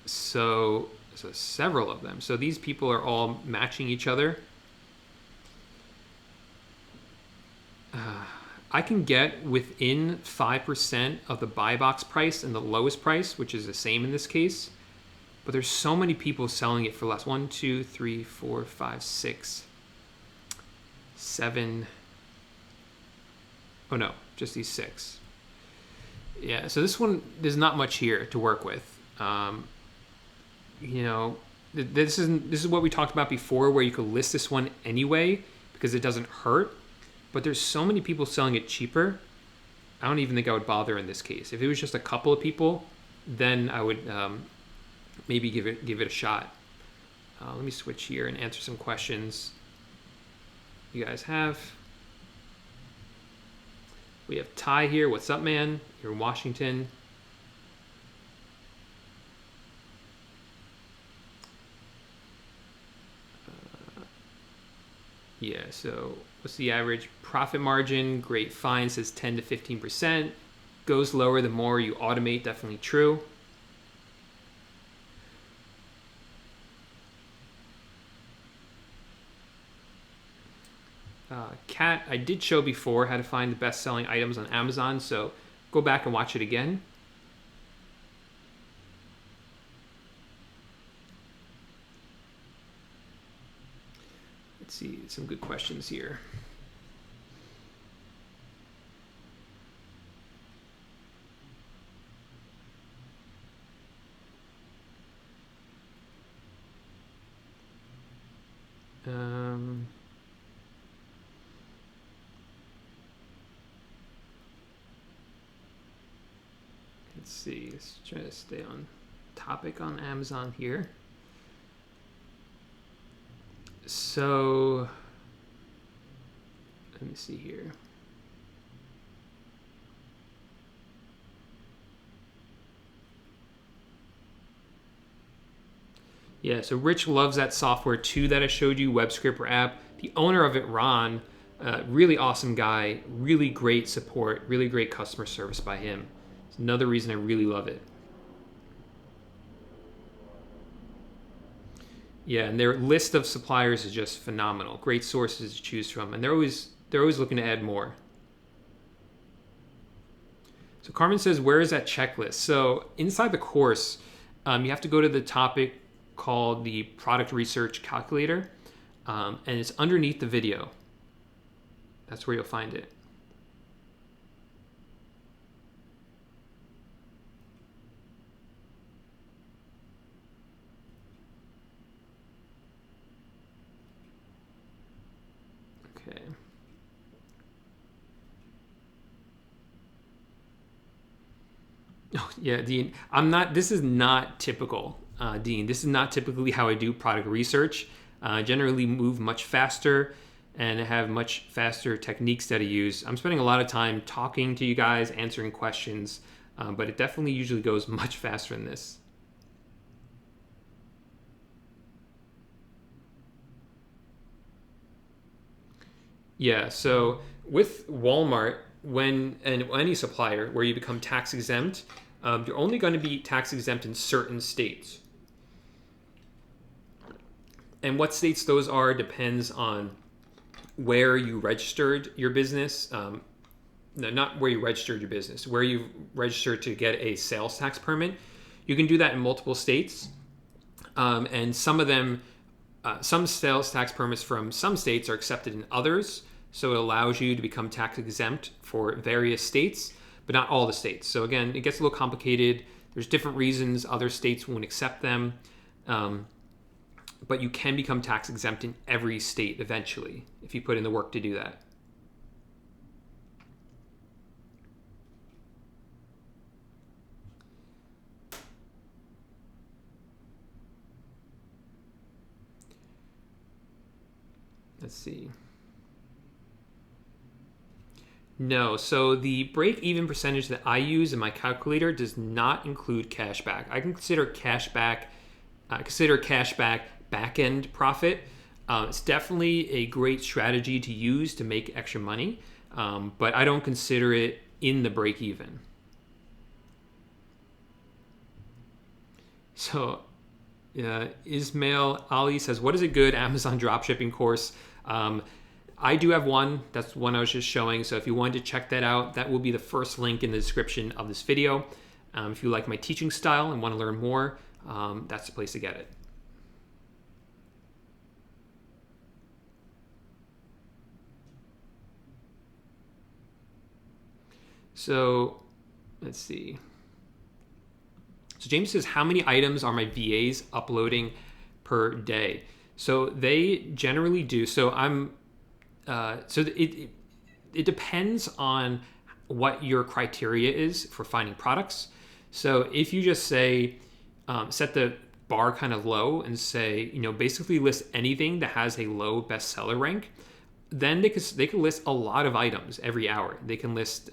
So several of them. So these people are all matching each other. I can get within 5% of the buy box price and the lowest price, which is the same in this case. But there's so many people selling it for less. 1, 2, 3, 4, 5, 6, 7. Oh no, just these 6. Yeah, so this one, there's not much here to work with. This is what we talked about before, where you could list this one anyway because it doesn't hurt. But there's so many people selling it cheaper. I don't even think I would bother in this case. If it was just a couple of people, then I would maybe give it a shot. Let me switch here and answer some questions you guys have. We have Ty here. What's up, man? You're in Washington. Yeah, so what's the average profit margin? Great Find says 10 to 15%. goes lower the more you automate. Definitely true. Kat, I did show before how to find the best-selling items on Amazon, so go back and watch it again. Let's see, some good questions here. Let's see, let's try to stay on topic on Amazon here. So, let me see here. Yeah, so Rich loves that software too that I showed you, WebScript app. The owner of it, Ron, really awesome guy, really great support, really great customer service by him. It's another reason I really love it. Yeah, and their list of suppliers is just phenomenal. Great sources to choose from, and they're always looking to add more. So Carmen says, where is that checklist? So inside the course, you have to go to the topic called the product research calculator, and it's underneath the video. That's where you'll find it. Okay. Oh, yeah, Dean. This is not typical, Dean. This is not typically how I do product research. I generally move much faster and have much faster techniques that I use. I'm spending a lot of time talking to you guys, answering questions, but it definitely usually goes much faster than this. Yeah, so with Walmart, when and any supplier where you become tax exempt, you're only going to be tax exempt in certain states. And what states those are depends on where you registered your business. No, not where you registered your business, where you registered to get a sales tax permit. You can do that in multiple states. And some of them, some sales tax permits from some states are accepted in others. So it allows you to become tax exempt for various states, but not all the states. So again, it gets a little complicated. There's different reasons other states won't accept them. But you can become tax exempt in every state eventually if you put in the work to do that. Let's see. No, so the break-even percentage that I use in my calculator does not include cashback. I can consider cashback back-end profit. It's definitely a great strategy to use to make extra money, but I don't consider it in the break-even. So Ismail Ali says, what is a good Amazon dropshipping course? I do have one. That's one I was just showing. So if you wanted to check that out, that will be the first link in the description of this video. If you like my teaching style and want to learn more, that's the place to get it. So let's see. So James says, how many items are my VAs uploading per day? So they generally do. So it depends on what your criteria is for finding products. So if you just say, set the bar kind of low and say, basically list anything that has a low bestseller rank, then they can list a lot of items every hour. They can list,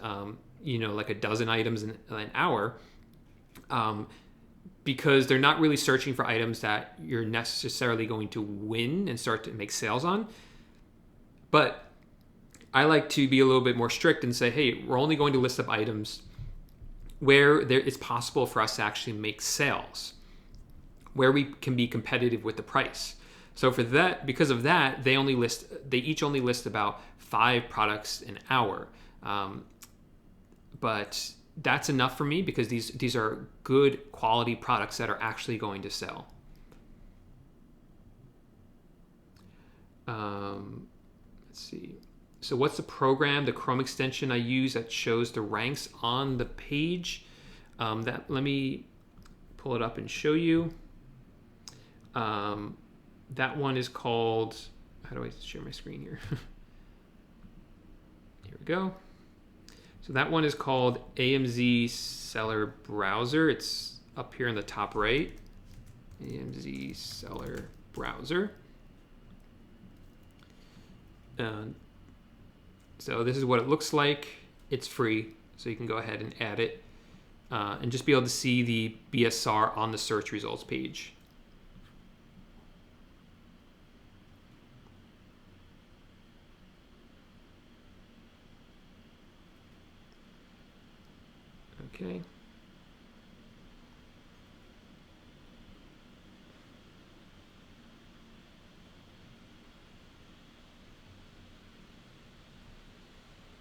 like a dozen items in an hour, because they're not really searching for items that you're necessarily going to win and start to make sales on. But I like to be a little bit more strict and say, hey, we're only going to list up items where it's possible for us to actually make sales, where we can be competitive with the price. So for that, because of that, they each only list about 5 products an hour. But that's enough for me because these are good quality products that are actually going to sell. Let's see. So what's the program, the Chrome extension I use that shows the ranks on the page? Let me pull it up and show you. That one is called, how do I share my screen here? Here we go. So that one is called AMZ Seller Browser. It's up here in the top right. AMZ Seller Browser. So this is what it looks like. It's free, so you can go ahead and add it and just be able to see the BSR on the search results page. Okay.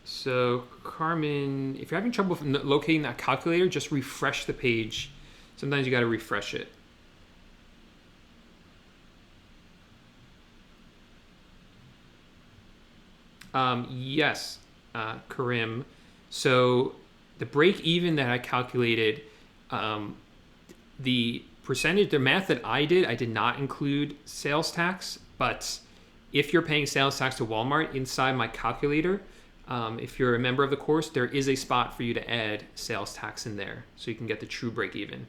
So Carmen, if you're having trouble locating that calculator, just refresh the page. Sometimes you got to refresh it. Yes, Karim. So the break even that I calculated, the percentage, the math that I did not include sales tax, but if you're paying sales tax to Walmart inside my calculator, if you're a member of the course, there is a spot for you to add sales tax in there so you can get the true break even.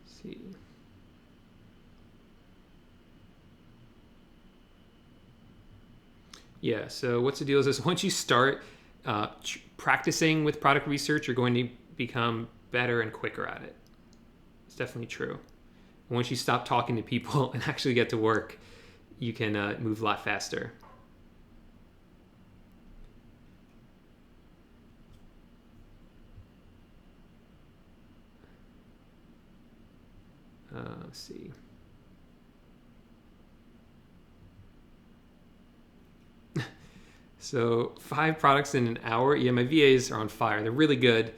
Let's see. Yeah, so what's the deal is this: once you start practicing with product research, you're going to become better and quicker at it. It's definitely true. Once you stop talking to people and actually get to work, you can move a lot faster. Let's see. So 5 products in an hour. Yeah, my VAs are on fire. They're really good.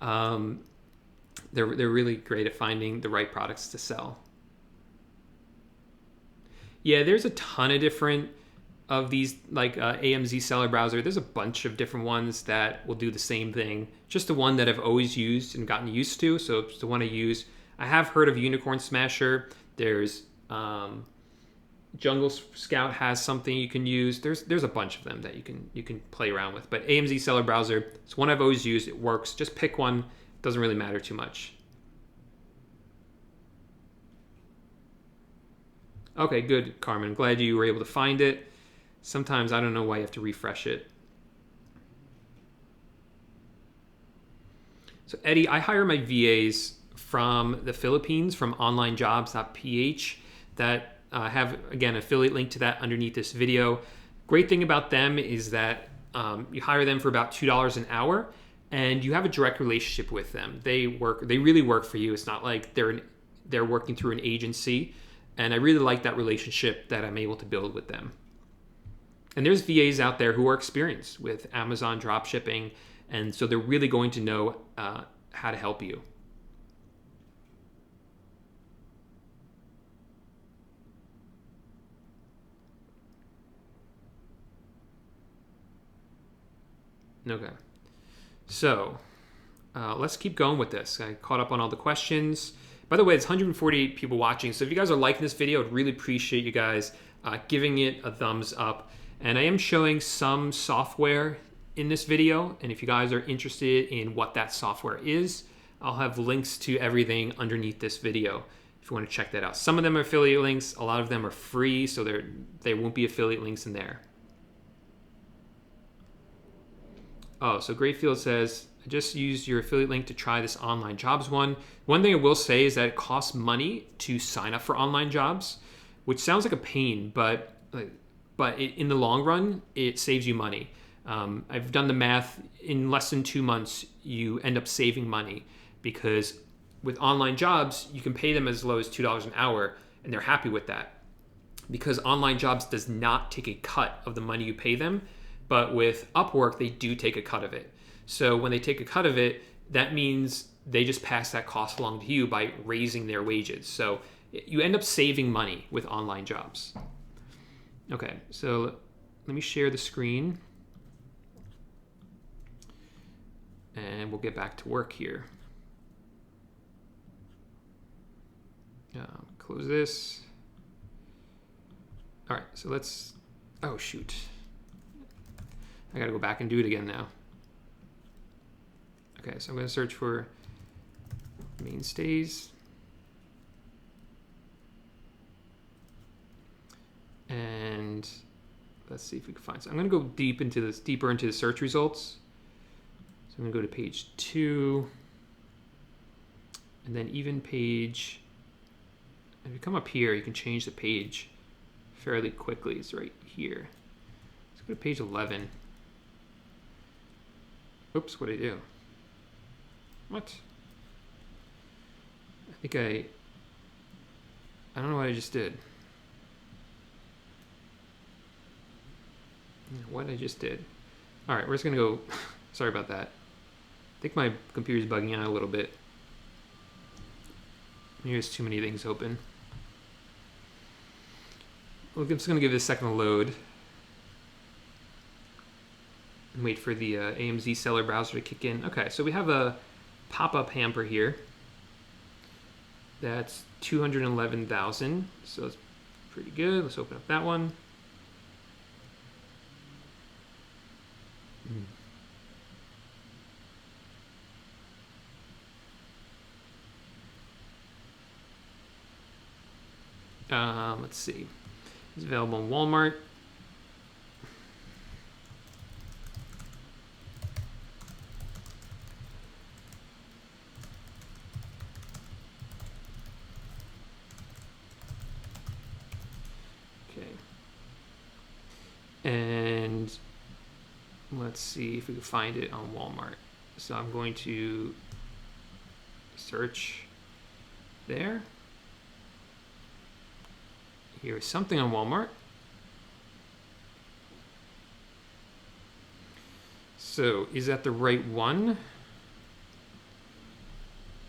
They're really great at finding the right products to sell. Yeah, there's a ton of different of these, like AMZ Seller Browser. There's a bunch of different ones that will do the same thing. Just the one that I've always used and gotten used to. So it's the one I use. I have heard of Unicorn Smasher. There's Jungle Scout has something you can use. There's a bunch of them that you can play around with. But AMZ Seller Browser, it's one I've always used. It works. Just pick one. It doesn't really matter too much. Okay, good, Carmen. Glad you were able to find it. Sometimes I don't know why you have to refresh it. So Eddie, I hire my VAs from the Philippines, from onlinejobs.ph, that have, again, affiliate link to that underneath this video. Great thing about them is that you hire them for about $2 an hour, and you have a direct relationship with them. They really work for you. It's not like they're working through an agency, and I really like that relationship that I'm able to build with them. And there's VAs out there who are experienced with Amazon dropshipping, and so they're really going to know how to help you. Okay, so let's keep going with this. I caught up on all the questions. By the way, it's 148 people watching, so if you guys are liking this video, I'd really appreciate you guys giving it a thumbs up. And I am showing some software in this video, and if you guys are interested in what that software is, I'll have links to everything underneath this video if you want to check that out. Some of them are affiliate links, a lot of them are free, so there won't be affiliate links in there. Oh, so Grayfield says, I just used your affiliate link to try this online jobs one. One thing I will say is that it costs money to sign up for online jobs, which sounds like a pain, but in the long run, it saves you money. I've done the math. In less than 2 months, you end up saving money because with online jobs, you can pay them as low as $2 an hour, and they're happy with that because online jobs does not take a cut of the money you pay them. But with Upwork, they do take a cut of it. So when they take a cut of it, that means they just pass that cost along to you by raising their wages. So you end up saving money with online jobs. Okay, so let me share the screen. And we'll get back to work here. Close this. All right, so let's, oh shoot. I gotta go back and do it again now. Okay, so I'm gonna search for mainstays. And let's see if we can find some. I'm gonna go deeper into the search results. So I'm gonna go to page 2, and then even page. If you come up here, you can change the page fairly quickly. It's right here. Let's go to page 11. Oops, what did I do? What? I think I don't know what I just did. What I just did. All right, we're just gonna go. Sorry about that. I think my computer's bugging out a little bit. Here's too many things open. I'm just gonna give it a second to load. And wait for the AMZ seller browser to kick in. Okay, so we have a pop-up hamper here. That's 211,000, so it's pretty good. Let's open up that one. Let's see. It's available in Walmart. Okay. And let's see if we can find it on Walmart. So I'm going to search there. Here's something on Walmart. So is that the right one?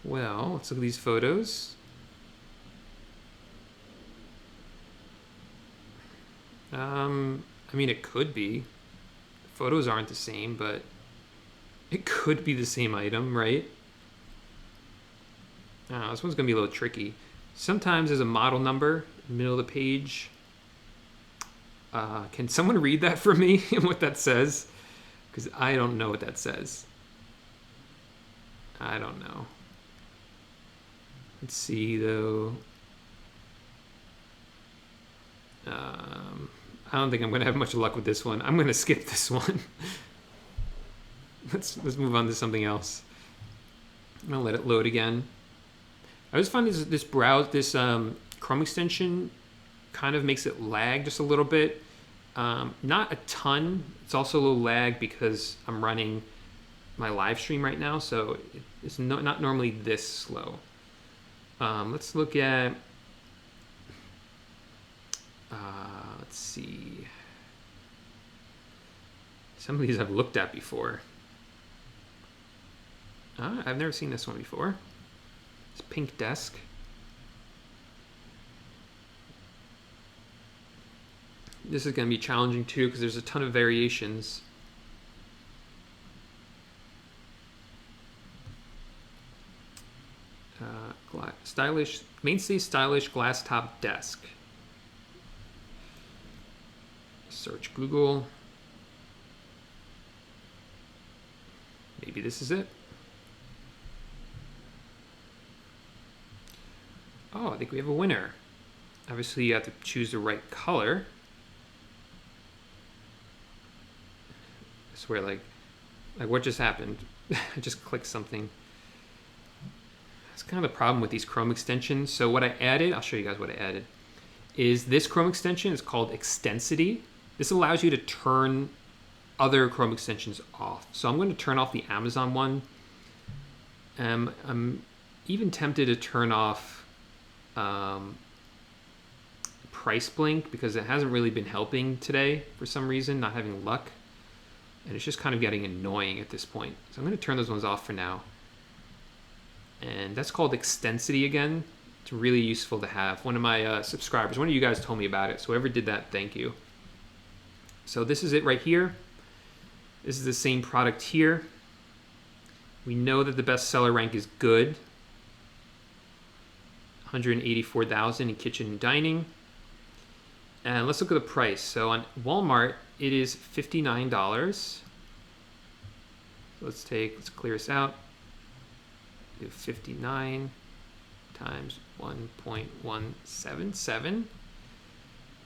Well, let's look at these photos. I mean, it could be. The photos aren't the same, but it could be the same item, right? This one's gonna be a little tricky. Sometimes there's a model number in the middle of the page. Can someone read that for me and what that says? Because I don't know what that says. I don't know. Let's see though. I don't think I'm gonna have much luck with this one. I'm gonna skip this one. Let's move on to something else. I'm gonna let it load again. I just find this Chrome extension kind of makes it lag just a little bit. Not a ton. It's also a little lag because I'm running my live stream right now, so it's not normally this slow. Let's look at. Let's see. Some of these I've looked at before. I've never seen this one before. It's Pink Desk. This is going to be challenging too because there's a ton of variations. Mainstay stylish glass top desk. Search Google. Maybe this is it. Oh, I think we have a winner. Obviously, you have to choose the right color. I swear, like, Like, what just happened? I just clicked something. That's kind of the problem with these Chrome extensions. So what I added, I'll show you guys what I added, is this Chrome extension is called Extensity. This allows you to turn other Chrome extensions off. So I'm going to turn off the Amazon one. I'm even tempted to turn off Price Blink because it hasn't really been helping today for some reason, not having luck. And it's just kind of getting annoying at this point. So I'm going to turn those ones off for now. And that's called Extensity again. It's really useful to have. One of my subscribers, one of you guys told me about it. So whoever did that, thank you. So this is it right here. This is the same product here. We know that the bestseller rank is good. 184,000 in kitchen and dining. And let's look at the price. So on Walmart, it is $59. So let's clear this out. Do 59 times 1.177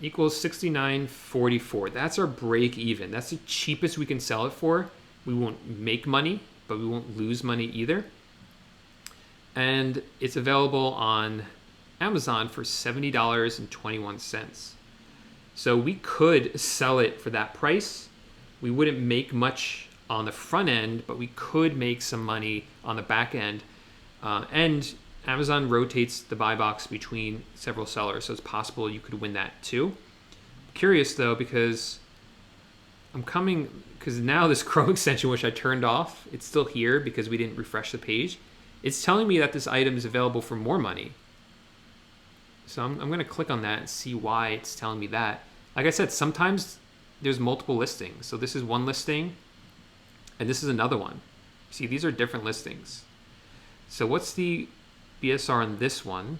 equals $69.44. That's our break even. That's the cheapest we can sell it for. We won't make money, but we won't lose money either. And it's available on Amazon for $70.21. So we could sell it for that price. We wouldn't make much on the front end, but we could make some money on the back end. And Amazon rotates the buy box between several sellers, so it's possible you could win that too. Curious though, because now this Chrome extension, which I turned off, it's still here because we didn't refresh the page. It's telling me that this item is available for more money. So I'm going to click on that and see why it's telling me that. Like I said, sometimes there's multiple listings. So this is one listing, and this is another one. See, these are different listings. So what's the BSR on this one?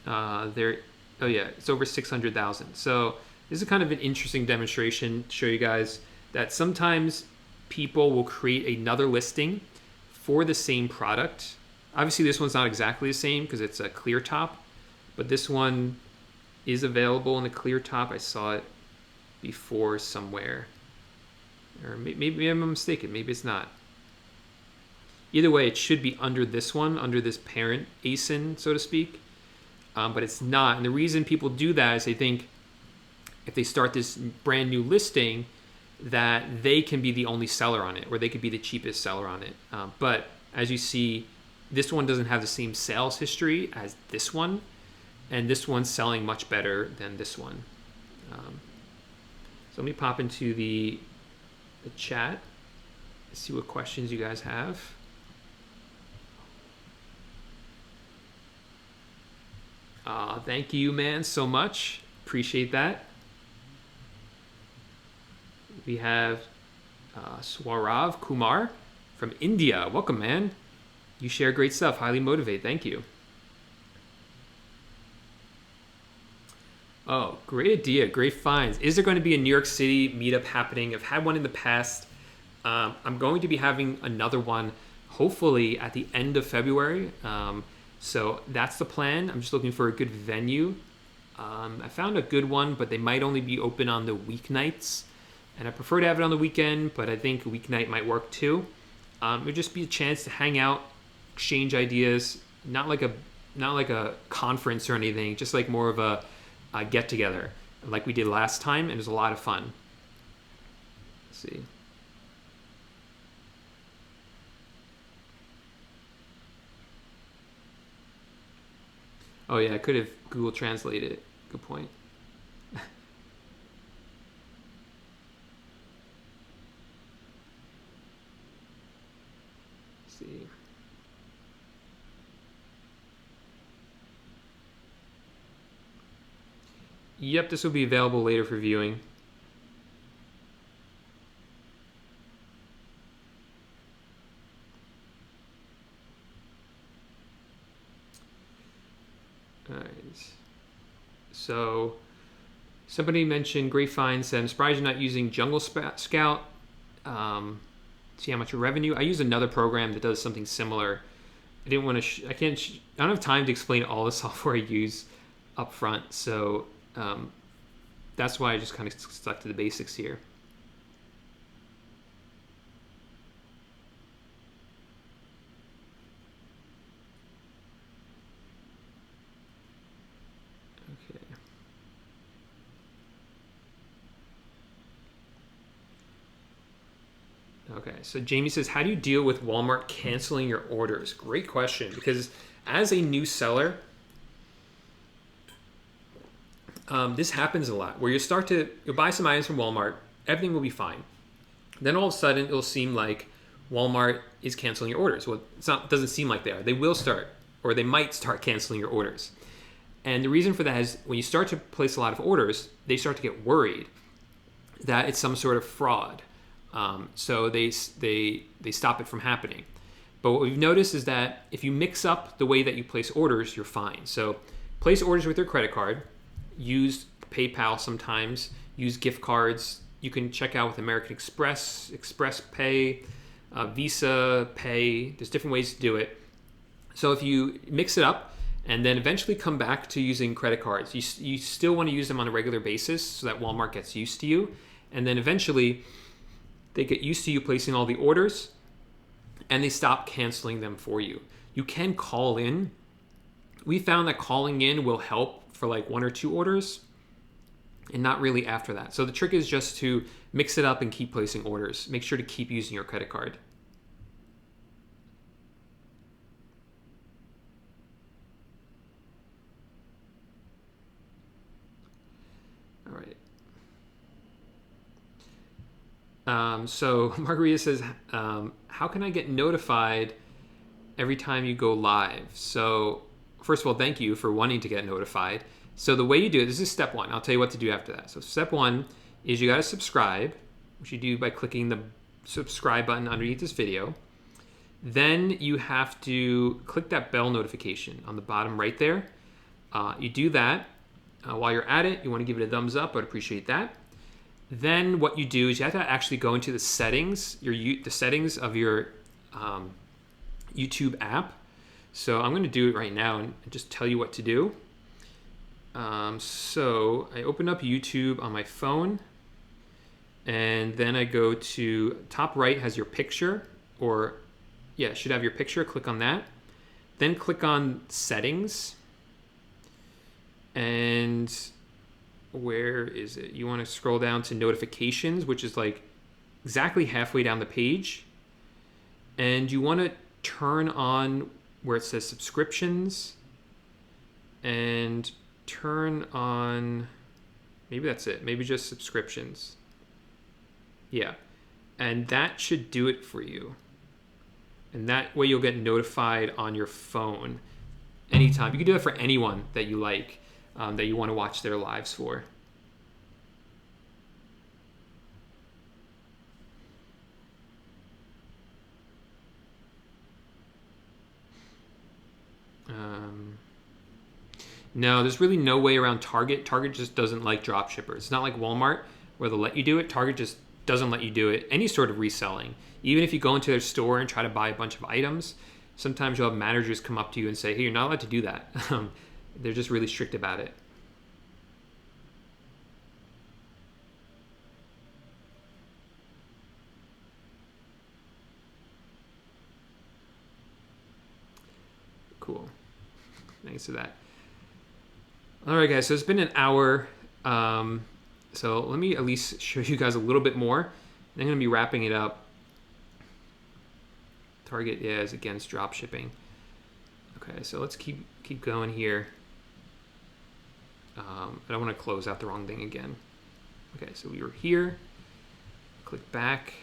Oh yeah, it's over 600,000. So this is kind of an interesting demonstration to show you guys that sometimes people will create another listing for the same product. Obviously this one's not exactly the same because it's a clear top, but this one is available in the clear top. I saw it before somewhere, or maybe I'm mistaken, maybe it's not. Either way, it should be under this one, under this parent ASIN, so to speak, but it's not. And the reason people do that is they think if they start this brand new listing that they can be the only seller on it, or they could be the cheapest seller on it. But as you see, this one doesn't have the same sales history as this one, and this one's selling much better than this one. So let me pop into the chat, see what questions you guys have. Thank you, man, so much. Appreciate that. We have Swarav Kumar from India. Welcome, man. You share great stuff. Highly motivate. Thank you. Oh, great idea. Great finds. Is there going to be a New York City meetup happening? I've had one in the past. I'm going to be having another one hopefully at the end of February. So that's the plan. I'm just looking for a good venue. I found a good one, but they might only be open on the weeknights. And I prefer to have it on the weekend, but I think a weeknight might work too. It would just be a chance to hang out, exchange ideas, not like a conference or anything, just like more of a get together like we did last time, and it was a lot of fun. Let's see. Oh yeah, I could have Google translated it. Good point. See. Yep, this will be available later for viewing. All right. So somebody mentioned great finds. Said, I'm surprised you're not using Jungle Scout. See how much revenue. I use another program that does something similar. I didn't want to. I don't have time to explain all the software I use up front. So that's why I just kind of stuck to the basics here. Okay, so Jamie says, how do you deal with Walmart canceling your orders? Great question, because as a new seller, this happens a lot, where you'll buy some items from Walmart, everything will be fine. Then all of a sudden, it'll seem like Walmart is canceling your orders. Well, it doesn't seem like they are. They will start, or they might start canceling your orders. And the reason for that is when you start to place a lot of orders, they start to get worried that it's some sort of fraud. So they stop it from happening. But what we've noticed is that if you mix up the way that you place orders, you're fine. So place orders with your credit card, use PayPal sometimes, use gift cards. You can check out with American Express, Express Pay, Visa Pay. There's different ways to do it. So if you mix it up and then eventually come back to using credit cards, you still want to use them on a regular basis so that Walmart gets used to you. And then eventually they get used to you placing all the orders and they stop canceling them for you. You can call in. We found that calling in will help for like 1 or 2 orders and not really after that. So the trick is just to mix it up and keep placing orders. Make sure to keep using your credit card. All right. So Margarita says, how can I get notified every time you go live? So first of all, thank you for wanting to get notified. So the way you do it, this is step 1. I'll tell you what to do after that. So step 1 is you got to subscribe, which you do by clicking the subscribe button underneath this video. Then you have to click that bell notification on the bottom right there. You do that. While you're at it, you want to give it a thumbs up. I'd appreciate that. Then what you do is you have to actually go into the settings, the settings of your YouTube app. So I'm going to do it right now and just tell you what to do. So I open up YouTube on my phone, and then I go to top right has your picture, or yeah, it should have your picture. Click on that. Then click on settings. And where is it? You want to scroll down to notifications, which is like exactly halfway down the page. And you want to turn on where it says subscriptions and turn on, maybe that's it. Maybe just subscriptions. Yeah. And that should do it for you. And that way you'll get notified on your phone anytime. You can do it for anyone that you like, that you want to watch their lives for. No, there's really no way around Target. Target just doesn't like drop shippers. It's not like Walmart where they'll let you do it. Target just doesn't let you do it. Any sort of reselling. Even if you go into their store and try to buy a bunch of items, sometimes you'll have managers come up to you and say, hey, you're not allowed to do that. They're just really strict about it. Cool. Thanks for that. All right, guys, so it's been an hour. So let me at least show you guys a little bit more. I'm going to be wrapping it up. Target is against drop shipping. Okay, so let's keep going here. I don't want to close out the wrong thing again. Okay, so we were here. Click back.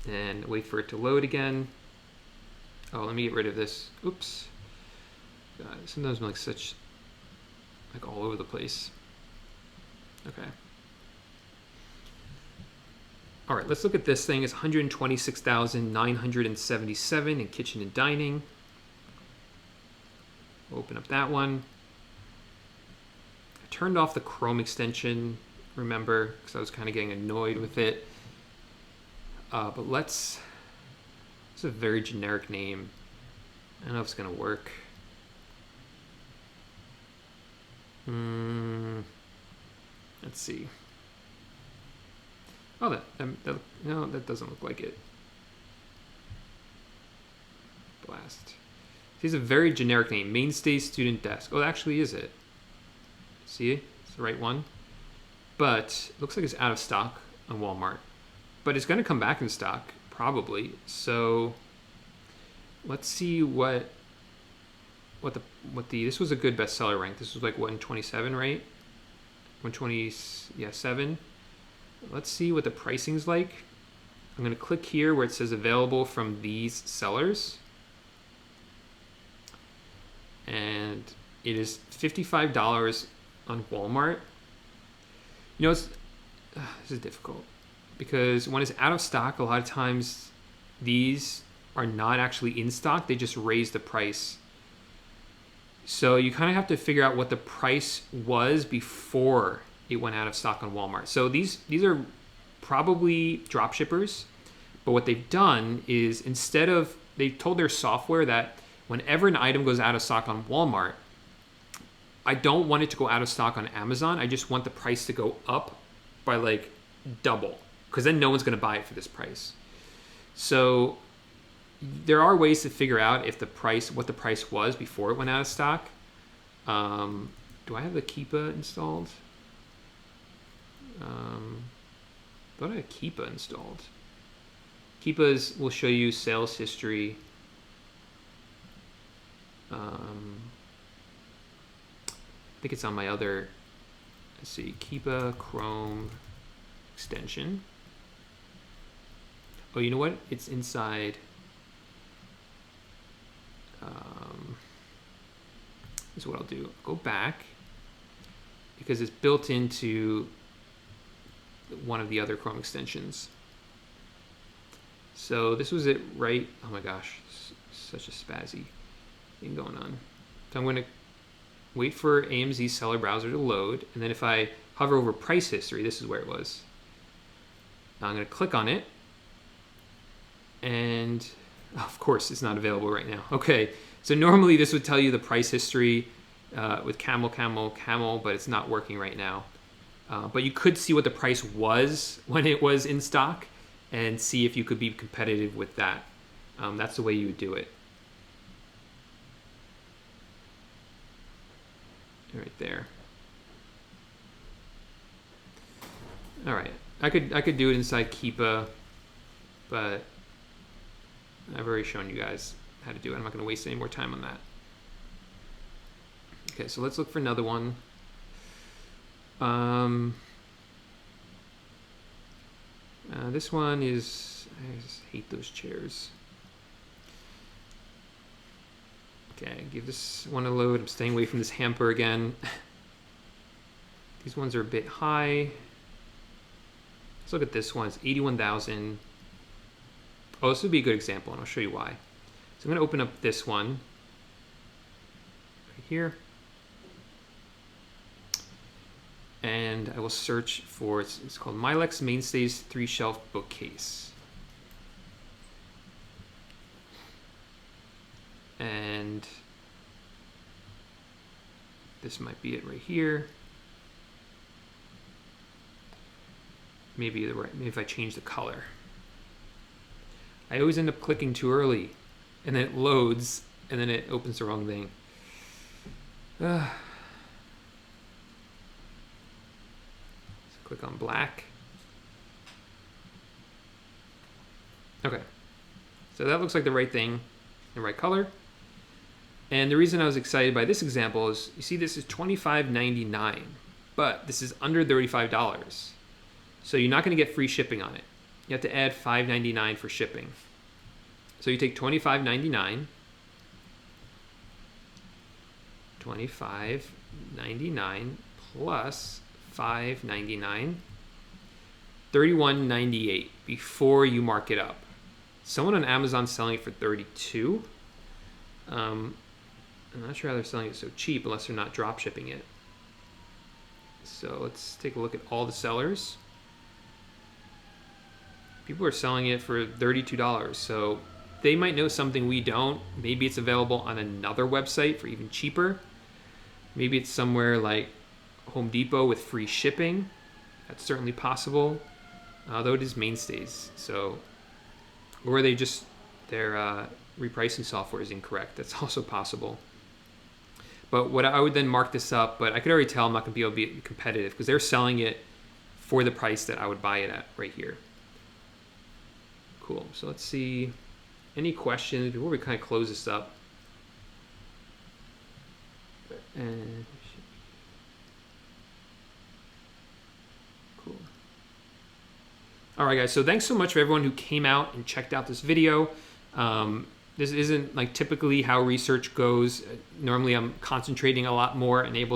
And wait for it to load again. Oh, let me get rid of this. Oops. God, sometimes I'm like all over the place. Okay. All right, let's look at this thing. It's 126,977 in kitchen and dining. Open up that one. I turned off the Chrome extension, remember, because I was kind of getting annoyed with it. But it's a very generic name. I don't know if it's going to work. Let's see. Oh, no, that doesn't look like it. Blast. It's a very generic name. Mainstay Student Desk. Oh, that actually is it. See? It's the right one. but it looks like it's out of stock on Walmart. But it's going to come back in stock probably. So let's see what the this was a good bestseller rank. This was like 127, right? 120, yeah, 7. Let's see what the pricing's like. I'm going to click here where it says available from these sellers. And it is $55 on Walmart. You know, this is difficult because when it's out of stock, a lot of times these are not actually in stock. They just raise the price. So you kind of have to figure out what the price was before it went out of stock on Walmart. So these are probably drop shippers, but what they've done is they've told their software that whenever an item goes out of stock on Walmart, I don't want it to go out of stock on Amazon. I just want the price to go up by like double, because then no one's going to buy it for this price. So there are ways to figure out what the price was before it went out of stock. Do I have the Keepa installed? Thought I had Keepa installed. Keepa's will show you sales history. I think it's on my other, let's see, Keepa Chrome extension. Oh, you know what? It's inside. This is what I'll do. Go back because it's built into one of the other Chrome extensions. So this was it, right? Oh my gosh, such a spazzy thing going on. So I'm going to wait for AMZ seller browser to load, and then if I hover over price history, this is where it was. Now I'm going to click on it, and of course it's not available right now. Okay, so normally this would tell you the price history with camel, but it's not working right now. But you could see what the price was when it was in stock and see if you could be competitive with that. That's the way you would do it. Right there. All right, I could do it inside Keepa, but I've already shown you guys how to do it. I'm not going to waste any more time on that. Okay, so let's look for another one. This one is, I just hate those chairs. Okay, give this one a load. I'm staying away from this hamper again. These ones are a bit high. Let's look at this one. It's 81,000. Oh, this would be a good example, and I'll show you why. So I'm going to open up this one right here. And I will search for, it's called Milex Mainstays 3-Shelf Bookcase. And this might be it right here. Maybe if I change the color. I always end up clicking too early, and then it loads, and then it opens the wrong thing. So click on black. Okay, so that looks like the right thing, the right color. And the reason I was excited by this example is, you see this is $25.99, but this is under $35. So you're not going to get free shipping on it. You have to add $5.99 for shipping. So you take $25.99, $25.99 plus $5.99, $31.98 before you mark it up. Someone on Amazon selling it for $32. I'm not sure how they're selling it so cheap unless they're not drop shipping it. So let's take a look at all the sellers. People are selling it for $32, so they might know something we don't. Maybe it's available on another website for even cheaper. Maybe it's somewhere like Home Depot with free shipping. That's certainly possible, though it is Mainstays. So, or their repricing software is incorrect. That's also possible. But what I would then mark this up, but I could already tell I'm not going to be able to be competitive because they're selling it for the price that I would buy it at right here. Cool. So let's see. Any questions before we kind of close this up? And cool. All right, guys. So thanks so much for everyone who came out and checked out this video. This isn't like typically how research goes. Normally I'm concentrating a lot more and able